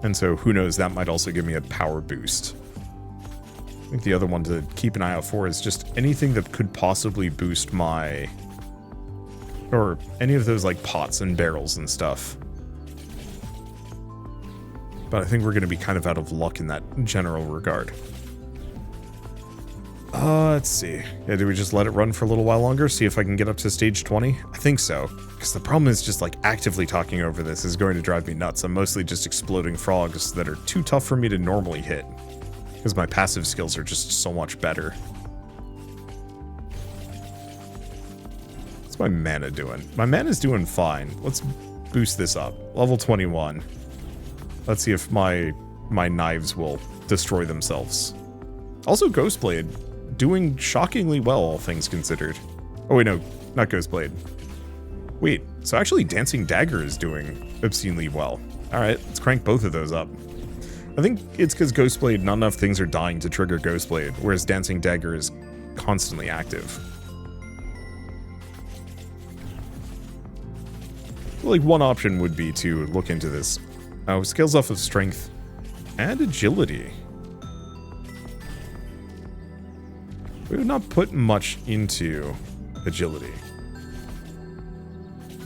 And so who knows, that might also give me a power boost. I think the other one to keep an eye out for is just anything that could possibly boost my... or any of those, like, pots and barrels and stuff. But I think we're going to be kind of out of luck in that general regard. Let's see. Yeah, do we just let it run for a little while longer? See if I can get up to stage 20? I think so. Because the problem is just, like, actively talking over this is going to drive me nuts. I'm mostly just exploding frogs that are too tough for me to normally hit. Because my passive skills are just so much better. What's my mana doing? My mana's doing fine. Let's boost this up. Level 21. Let's see if my knives will destroy themselves. Also, Ghostblade. Doing shockingly well, all things considered. Oh wait, no, not Ghostblade. Wait, so actually Dancing Dagger is doing obscenely well. Alright, let's crank both of those up. I think it's because Ghostblade, not enough things are dying to trigger Ghostblade, whereas Dancing Dagger is constantly active. Like, one option would be to look into this. Oh, scales off of strength and agility. We would not put much into agility.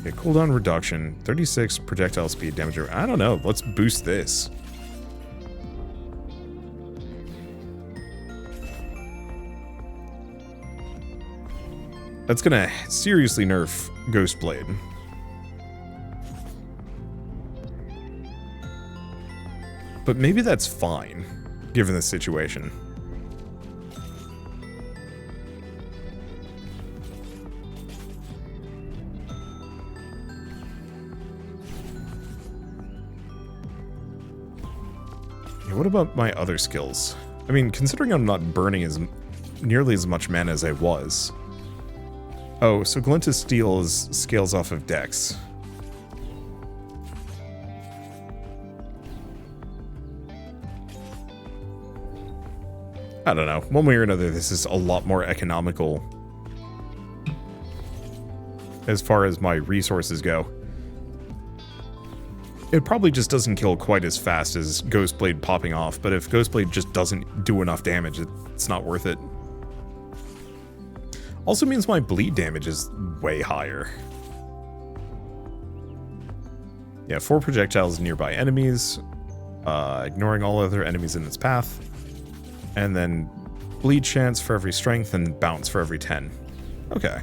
Okay, cooldown reduction, 36 projectile speed damage. I don't know, let's boost this. That's gonna seriously nerf Ghostblade. But maybe that's fine, given the situation. Yeah, what about my other skills? I mean, considering I'm not burning as nearly as much mana as I was. Oh, so Glint of Steel scales off of Dex. I don't know. One way or another, this is a lot more economical as far as my resources go. It probably just doesn't kill quite as fast as Ghostblade popping off, but if Ghostblade just doesn't do enough damage, it's not worth it. Also means my bleed damage is way higher. Yeah, 4 projectiles nearby enemies, ignoring all other enemies in its path. And then bleed chance for every strength and bounce for every 10. Okay.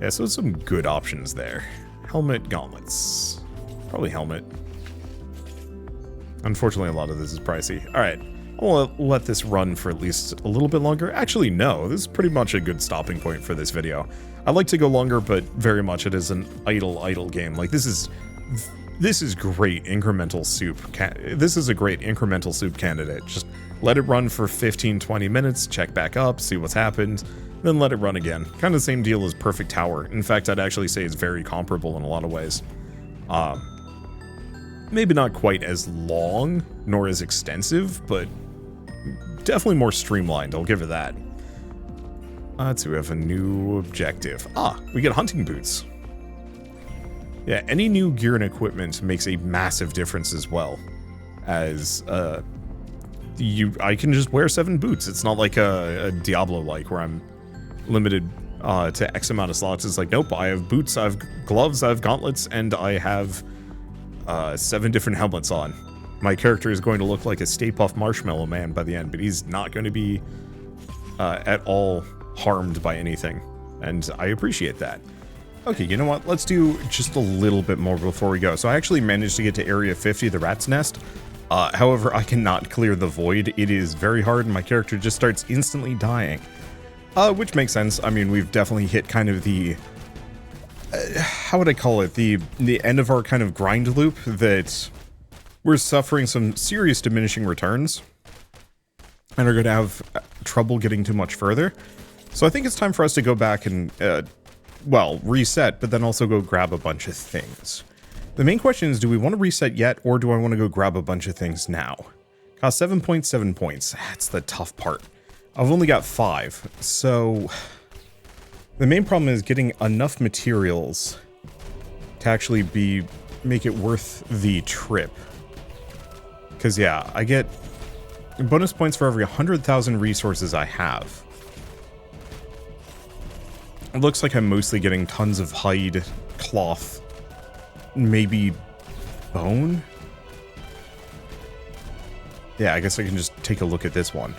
Yeah, so some good options there. Helmet, gauntlets. Probably helmet. Unfortunately, a lot of this is pricey. Alright, I'll let this run for at least a little bit longer. Actually, no, this is pretty much a good stopping point for this video. I'd like to go longer, but very much it is an idle game. Like, this is great incremental soup. This is a great incremental soup candidate. Just let it run for 15-20 minutes, check back up, see what's happened, then let it run again. Kind of the same deal as Perfect Tower. In fact, I'd actually say it's very comparable in a lot of ways. Maybe not quite as long, nor as extensive, but definitely more streamlined, I'll give it that. Let's see, we have a new objective. We get hunting boots. Yeah, any new gear and equipment makes a massive difference as well. As, I can just wear 7 boots. It's not like a Diablo-like where I'm limited to X amount of slots. It's like, nope, I have boots, I have gloves, I have gauntlets, and I have 7 different helmets on. My character is going to look like a Stay Puft Marshmallow Man by the end, but he's not going to be at all harmed by anything. And I appreciate that. Okay, you know what? Let's do just a little bit more before we go. So I actually managed to get to Area 50, the Rat's Nest. However, I cannot clear the void. It is very hard, and my character just starts instantly dying. Which makes sense. I mean, we've definitely hit kind of the... how would I call it? The end of our kind of grind loop that we're suffering some serious diminishing returns and are going to have trouble getting too much further. So I think it's time for us to go back and... well, reset, but then also go grab a bunch of things. The main question is, do we want to reset yet, or do I want to go grab a bunch of things now? Cost 7.7 points. That's the tough part. I've only got 5, so... the main problem is getting enough materials to actually make it worth the trip. Because, yeah, I get bonus points for every 100,000 resources I have. It looks like I'm mostly getting tons of hide, cloth, maybe bone? Yeah, I guess I can just take a look at this one.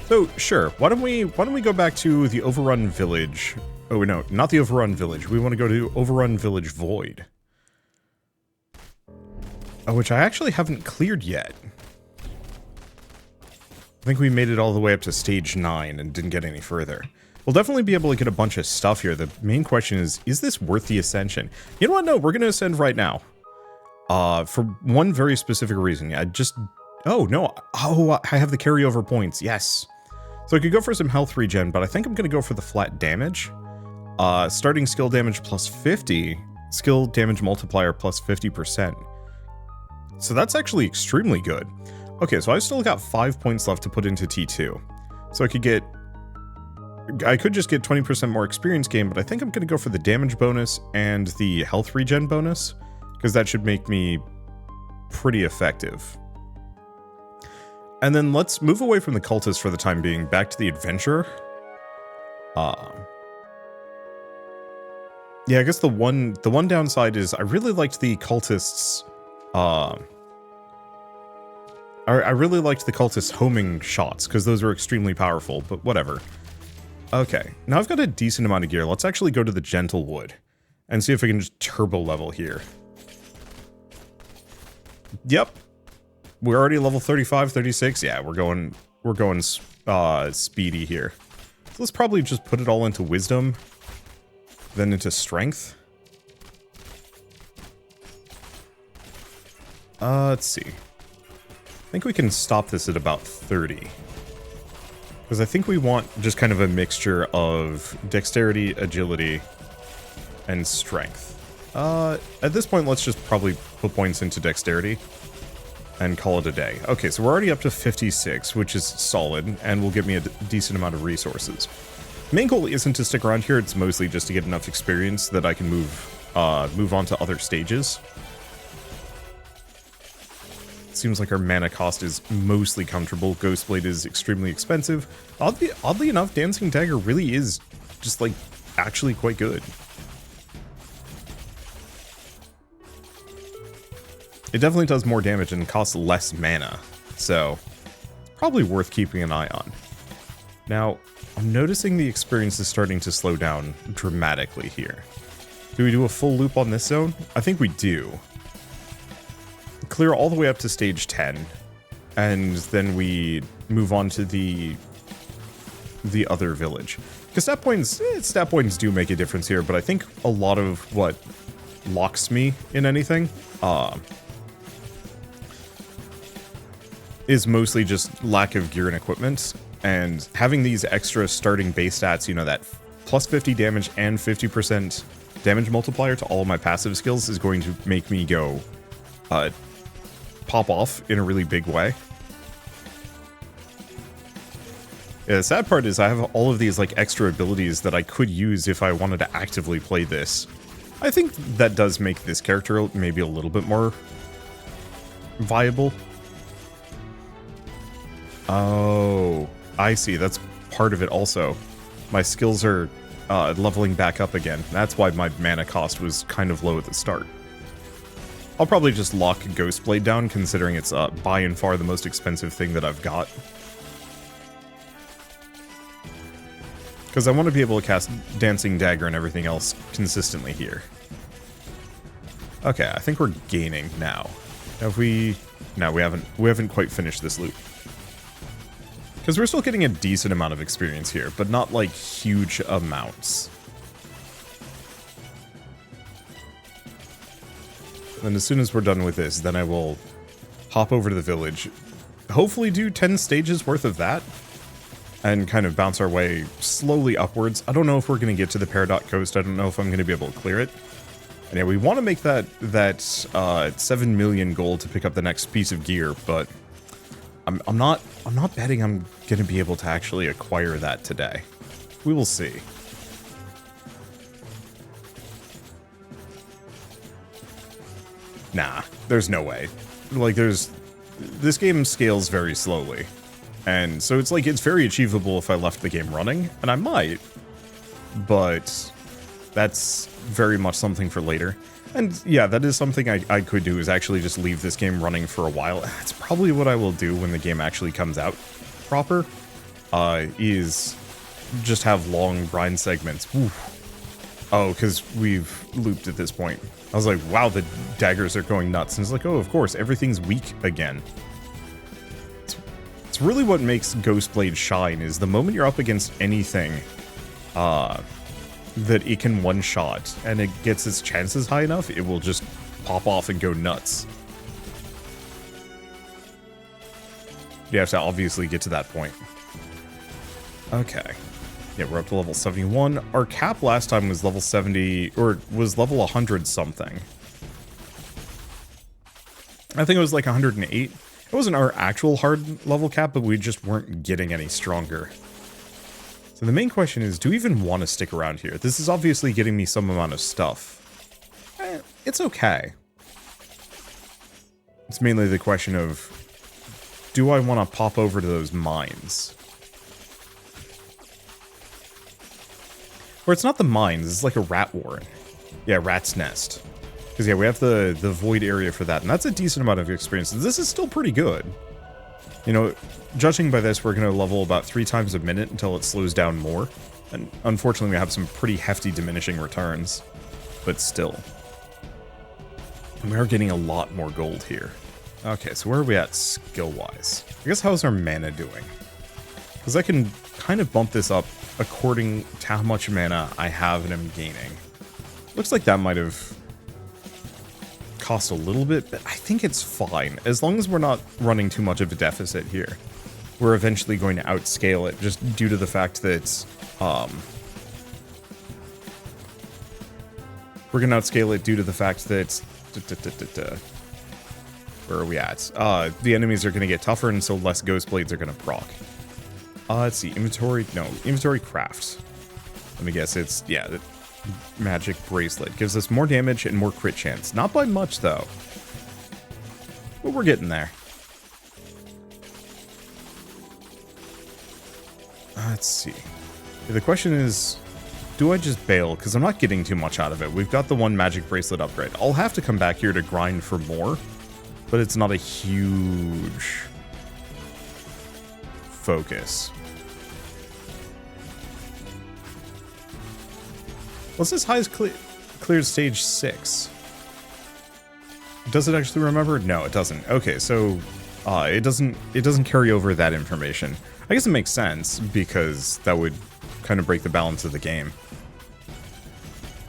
So, sure, why don't we go back to the Overrun Village? Oh, no, not the Overrun Village. We want to go to Overrun Village Void. Which I actually haven't cleared yet. I think we made it all the way up to stage 9 and didn't get any further. We'll definitely be able to get a bunch of stuff here. The main question is this worth the ascension? You know what? No, we're going to ascend right now. For one very specific reason. Oh, no. Oh, I have the carryover points. Yes. So I could go for some health regen, but I think I'm going to go for the flat damage. Starting skill damage plus 50. Skill damage multiplier plus 50%. So that's actually extremely good. Okay, so I've still got 5 points left to put into T2. So I could just get 20% more experience gain, but I think I'm going to go for the damage bonus and the health regen bonus, because that should make me pretty effective. And then let's move away from the cultist for the time being, back to the adventurer. Yeah, I guess the one downside is I really liked the cultists' I really liked the cultist homing shots, because those were extremely powerful, but whatever. Okay, now I've got a decent amount of gear. Let's actually go to the Gentle Wood and see if we can just turbo level here. Yep. We're already level 35, 36. Yeah, we're going speedy here. So let's probably just put it all into wisdom, then into strength. Let's see. I think we can stop this at about 30. Because I think we want just kind of a mixture of dexterity, agility, and strength. At this point, let's just probably put points into dexterity and call it a day. Okay, so we're already up to 56, which is solid, and will give me a decent amount of resources. Main goal isn't to stick around here, it's mostly just to get enough experience that I can move on to other stages. Seems like our mana cost is mostly comfortable. Ghostblade is extremely expensive. Oddly enough, Dancing Dagger really is just, like, actually quite good. It definitely does more damage and costs less mana, so it's probably worth keeping an eye on. Now, I'm noticing the experience is starting to slow down dramatically here. Do we do a full loop on this zone? I think we do. Clear all the way up to stage 10, and then we move on to the other village. Because stat points do make a difference here, but I think a lot of what locks me in anything is mostly just lack of gear and equipment, and having these extra starting base stats, you know, that plus 50 damage and 50% damage multiplier to all of my passive skills is going to make me go pop off in a really big way. Yeah, the sad part is I have all of these like extra abilities that I could use if I wanted to actively play this. I think that does make this character maybe a little bit more viable. Oh, I see. That's part of it also. My skills are leveling back up again. That's why my mana cost was kind of low at the start. I'll probably just lock Ghostblade down, considering it's by and far the most expensive thing that I've got. Because I want to be able to cast Dancing Dagger and everything else consistently here. Okay, I think we're gaining now. Have we... No, we haven't quite finished this loop. Because we're still getting a decent amount of experience here, but not like huge amounts. And as soon as we're done with this, then I will hop over to the village, hopefully do 10 stages worth of that, and kind of bounce our way slowly upwards. I don't know if we're going to get to the Peridot Coast. I don't know if I'm going to be able to clear it. And yeah, we want to make that 7 million goal to pick up the next piece of gear, but I'm not betting I'm going to be able to actually acquire that today. We will see. Nah, there's no way. Like, this game scales very slowly. And so it's like, it's very achievable if I left the game running, and I might. But that's very much something for later. And yeah, that is something I could do, is actually just leave this game running for a while. That's probably what I will do when the game actually comes out proper, is just have long grind segments. Oof. Oh, because we've looped at this point. I was like, wow, the daggers are going nuts. And it's like, oh, of course, everything's weak again. It's really what makes Ghostblade shine, is the moment you're up against anything that it can one-shot, and it gets its chances high enough, it will just pop off and go nuts. You have to obviously get to that point. Okay. Yeah, we're up to level 71. Our cap last time was level 70, or was level 100 something. I think it was like 108. It wasn't our actual hard level cap, but we just weren't getting any stronger. So the main question is, do we even want to stick around here? This is obviously getting me some amount of stuff. It's okay. It's mainly the question of, do I want to pop over to those mines? Or it's not the mines, it's like a rat warren. Yeah, rat's nest. Because yeah, we have the void area for that, and that's a decent amount of experience. This is still pretty good. You know, judging by this, we're going to level about 3 times a minute until it slows down more. And unfortunately, we have some pretty hefty diminishing returns. But still. And we are getting a lot more gold here. Okay, so where are we at skill-wise? I guess how's our mana doing? Because I can kind of bump this up according to how much mana I have and am gaining. Looks like that might have cost a little bit, but I think it's fine. As long as we're not running too much of a deficit here. We're eventually going to outscale it just due to the fact that we're going to outscale it due to the fact that where are we at? The enemies are going to get tougher, and so less ghost blades are going to proc. Let's see, inventory, no, inventory crafts. Let me guess, it's, yeah, the magic bracelet. Gives us more damage and more crit chance. Not by much, though. But we're getting there. Let's see. The question is, do I just bail? Because I'm not getting too much out of it. We've got the one magic bracelet upgrade. I'll have to come back here to grind for more, but it's not a huge focus. What's this highest cleared stage 6? Does it actually remember? No, it doesn't. Okay, so it doesn't carry over that information. I guess it makes sense because that would kind of break the balance of the game.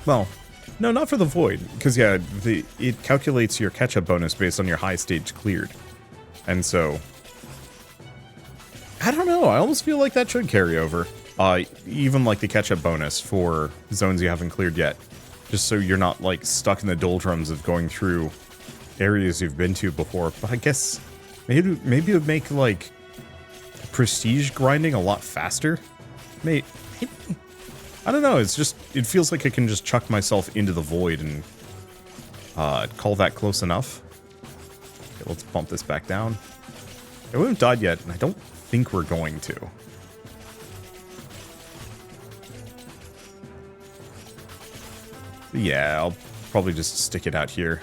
Well, no, not for the void, because yeah, it calculates your catch-up bonus based on your high stage cleared, and so I don't know. I almost feel like that should carry over. Even like the catch-up bonus for zones you haven't cleared yet. Just so you're not like stuck in the doldrums of going through areas you've been to before. But I guess maybe it would make like prestige grinding a lot faster. Maybe. I don't know. It's just, it feels like I can just chuck myself into the void and call that close enough. Okay, let's bump this back down. We haven't died yet, and I don't think we're going to. Yeah, I'll probably just stick it out here.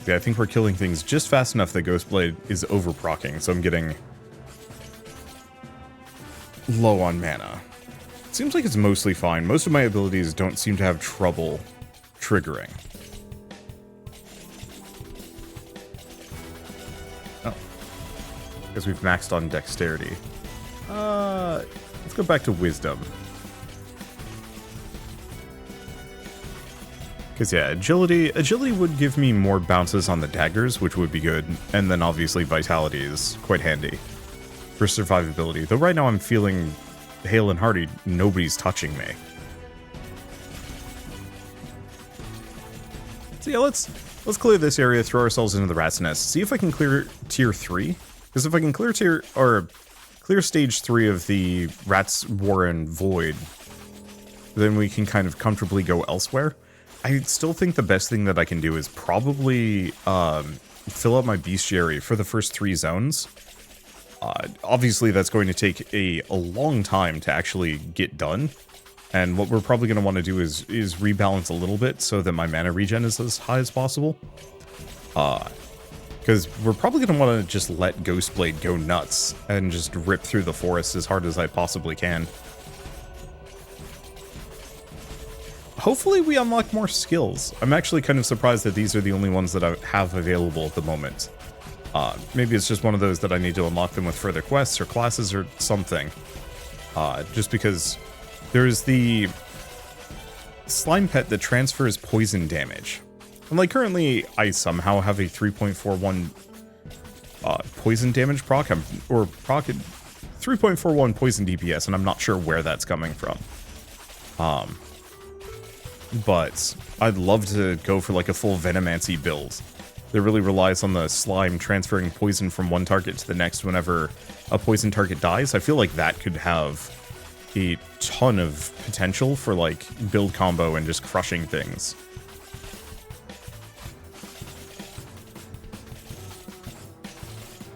Yeah, I think we're killing things just fast enough that Ghostblade is overprocking, so I'm getting low on mana. It seems like it's mostly fine. Most of my abilities don't seem to have trouble triggering. Oh. Because we've maxed on dexterity. Let's go back to wisdom. Because yeah, agility would give me more bounces on the daggers, which would be good. And then obviously vitality is quite handy for survivability. Though right now I'm feeling hale and hearty, nobody's touching me. So yeah, let's clear this area, throw ourselves into the rat's nest. See if I can clear tier 3. Because if I can clear clear stage 3 of the Rat's Warren Void, then we can kind of comfortably go elsewhere. I still think the best thing that I can do is probably fill up my bestiary for the first 3 zones. Obviously, that's going to take a long time to actually get done. And what we're probably going to want to do is rebalance a little bit so that my mana regen is as high as possible. Because we're probably going to want to just let Ghostblade go nuts and just rip through the forest as hard as I possibly can. Hopefully we unlock more skills. I'm actually kind of surprised that these are the only ones that I have available at the moment. Maybe it's just one of those that I need to unlock them with further quests or classes or something. Just because there's the slime pet that transfers poison damage. And like currently, I somehow have a 3.41 poison damage proc, or proc 3.41 poison DPS, and I'm not sure where that's coming from. But I'd love to go for like a full Venomancy build that really relies on the slime transferring poison from one target to the next whenever a poison target dies. I feel like that could have a ton of potential for like build combo and just crushing things.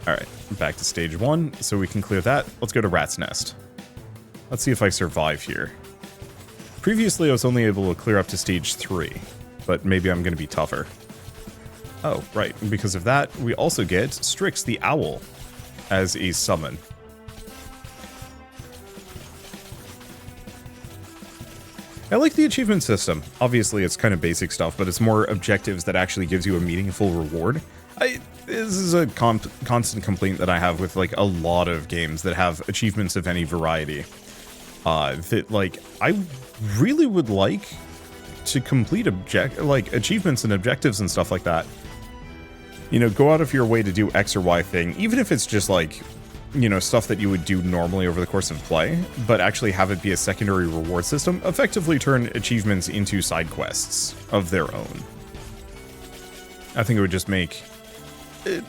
Alright, back to stage 1, so we can clear that. Let's go to Rat's Nest. Let's see if I survive here. Previously, I was only able to clear up to stage 3, but maybe I'm going to be tougher. Oh, right. And because of that, we also get Strix the Owl as a summon. I like the achievement system. Obviously, it's kind of basic stuff, but it's more objectives that actually gives you a meaningful reward. This is a constant complaint that I have with, like, a lot of games that have achievements of any variety. That, like, I really would like to complete achievements and objectives and stuff like that. You know, go out of your way to do X or Y thing, even if it's just, like, you know, stuff that you would do normally over the course of play, but actually have it be a secondary reward system, effectively turn achievements into side quests of their own. I think it would just make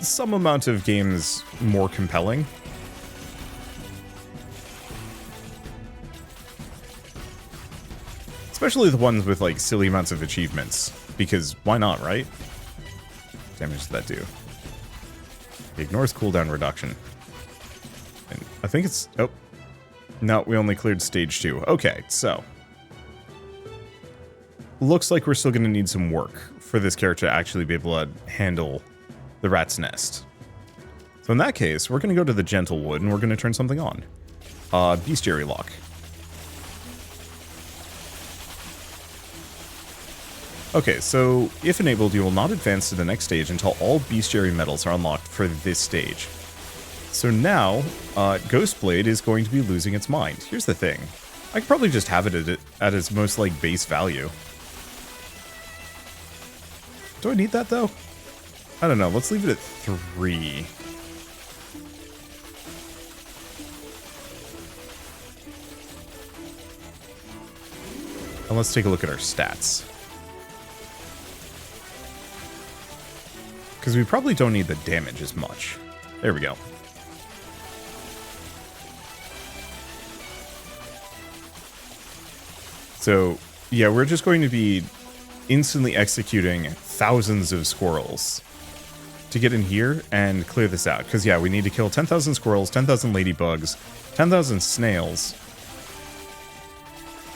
some amount of games more compelling. Especially the ones with, like, silly amounts of achievements, because why not, right? Damage does that do? It ignores cooldown reduction. And I think it's... Oh. No, we only cleared stage 2. Okay, so. Looks like we're still going to need some work for this character to actually be able to handle the rat's nest. So in that case, we're going to go to the Gentle Wood and we're going to turn something on. Bestiary Lock. Okay, so if enabled, you will not advance to the next stage until all bestiary medals are unlocked for this stage. So now, Ghostblade is going to be losing its mind. Here's the thing. I could probably just have it at its most, like, base value. Do I need that, though? I don't know. Let's leave it at 3. And let's take a look at our stats. Because we probably don't need the damage as much. There we go. So, yeah, we're just going to be instantly executing thousands of squirrels to get in here and clear this out. Because, yeah, we need to kill 10,000 squirrels, 10,000 ladybugs, 10,000 snails,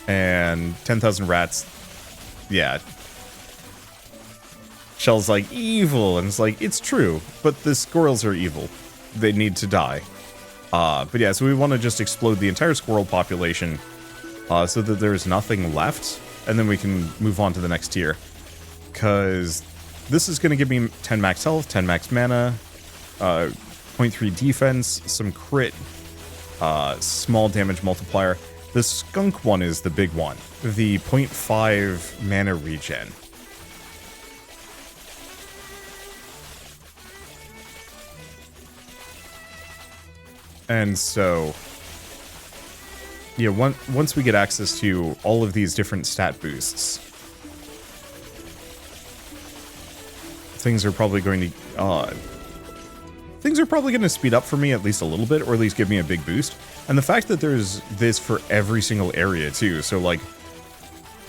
and 10,000 rats. Yeah. Shell's like, evil, and it's like, it's true, but the squirrels are evil. They need to die. But yeah, so we want to just explode the entire squirrel population so that there's nothing left, and then we can move on to the next tier. Because this is going to give me 10 max health, 10 max mana, 0.3 defense, some crit, small damage multiplier. The skunk one is the big one, the 0.5 mana regen. And so, yeah, once we get access to all of these different stat boosts, things are probably going to speed up for me at least a little bit, or at least give me a big boost. And the fact that there's this for every single area too, so like,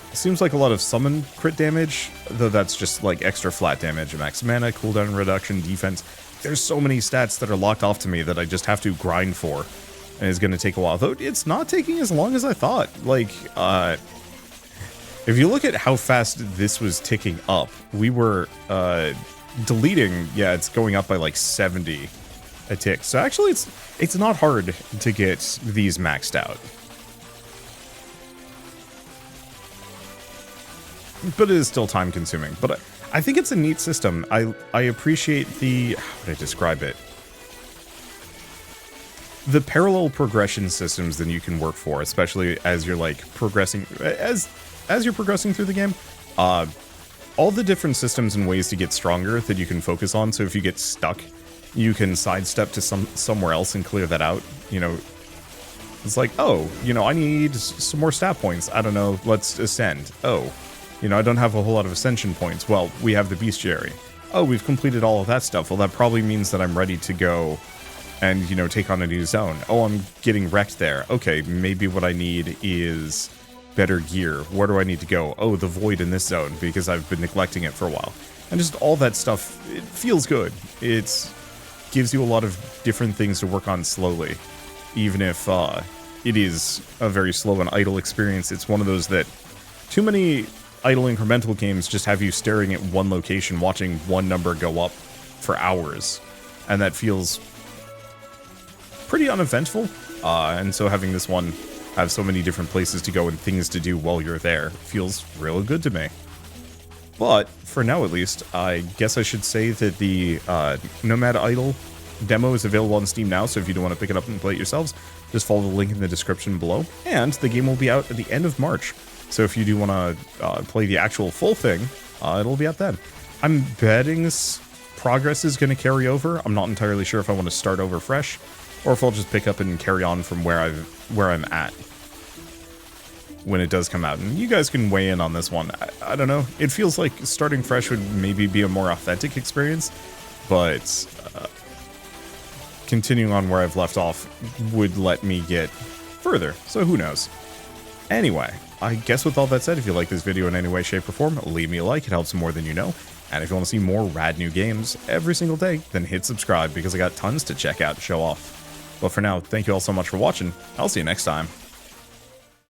it seems like a lot of summon crit damage, though that's just like extra flat damage, max mana, cooldown reduction, defense. There's so many stats that are locked off to me that I just have to grind for, and it's going to take a while. Though it's not taking as long as I thought. Like, if you look at how fast this was ticking up, we were deleting. Yeah, it's going up by like 70 a tick. So actually, it's not hard to get these maxed out. But it is still time consuming. But I think it's a neat system. I appreciate the, how would I describe it? The parallel progression systems that you can work for, especially as you're like progressing, as you're progressing through the game. All the different systems and ways to get stronger that you can focus on. So if you get stuck, you can sidestep to somewhere else and clear that out. You know, it's like, oh, you know, I need some more stat points. I don't know, let's ascend. Oh, you know, I don't have a whole lot of ascension points. Well, we have the bestiary. Oh, we've completed all of that stuff. Well, that probably means that I'm ready to go and, you know, take on a new zone. Oh, I'm getting wrecked there. Okay, maybe what I need is better gear. Where do I need to go? Oh, the void in this zone, because I've been neglecting it for a while. And just all that stuff, it feels good. It gives you a lot of different things to work on slowly. Even if it is a very slow and idle experience, it's one of those that too many idle incremental games just have you staring at one location, watching one number go up for hours. And that feels pretty uneventful. And so having this one have so many different places to go and things to do while you're there feels real good to me. But, for now at least, I guess I should say that the Nomad Idle demo is available on Steam now, so if you do want to pick it up and play it yourselves, just follow the link in the description below. And the game will be out at the end of March, so if you do want to play the actual full thing, it'll be out then. I'm betting progress is going to carry over. I'm not entirely sure if I want to start over fresh, or if I'll just pick up and carry on from where I'm at when it does come out. And you guys can weigh in on this one. I don't know. It feels like starting fresh would maybe be a more authentic experience, but continuing on where I've left off would let me get further. So who knows? Anyway, I guess with all that said, if you like this video in any way, shape, or form, leave me a like. It helps more than you know. And if you want to see more rad new games every single day, then hit subscribe because I got tons to check out and show off. But for now, thank you all so much for watching. I'll see you next time.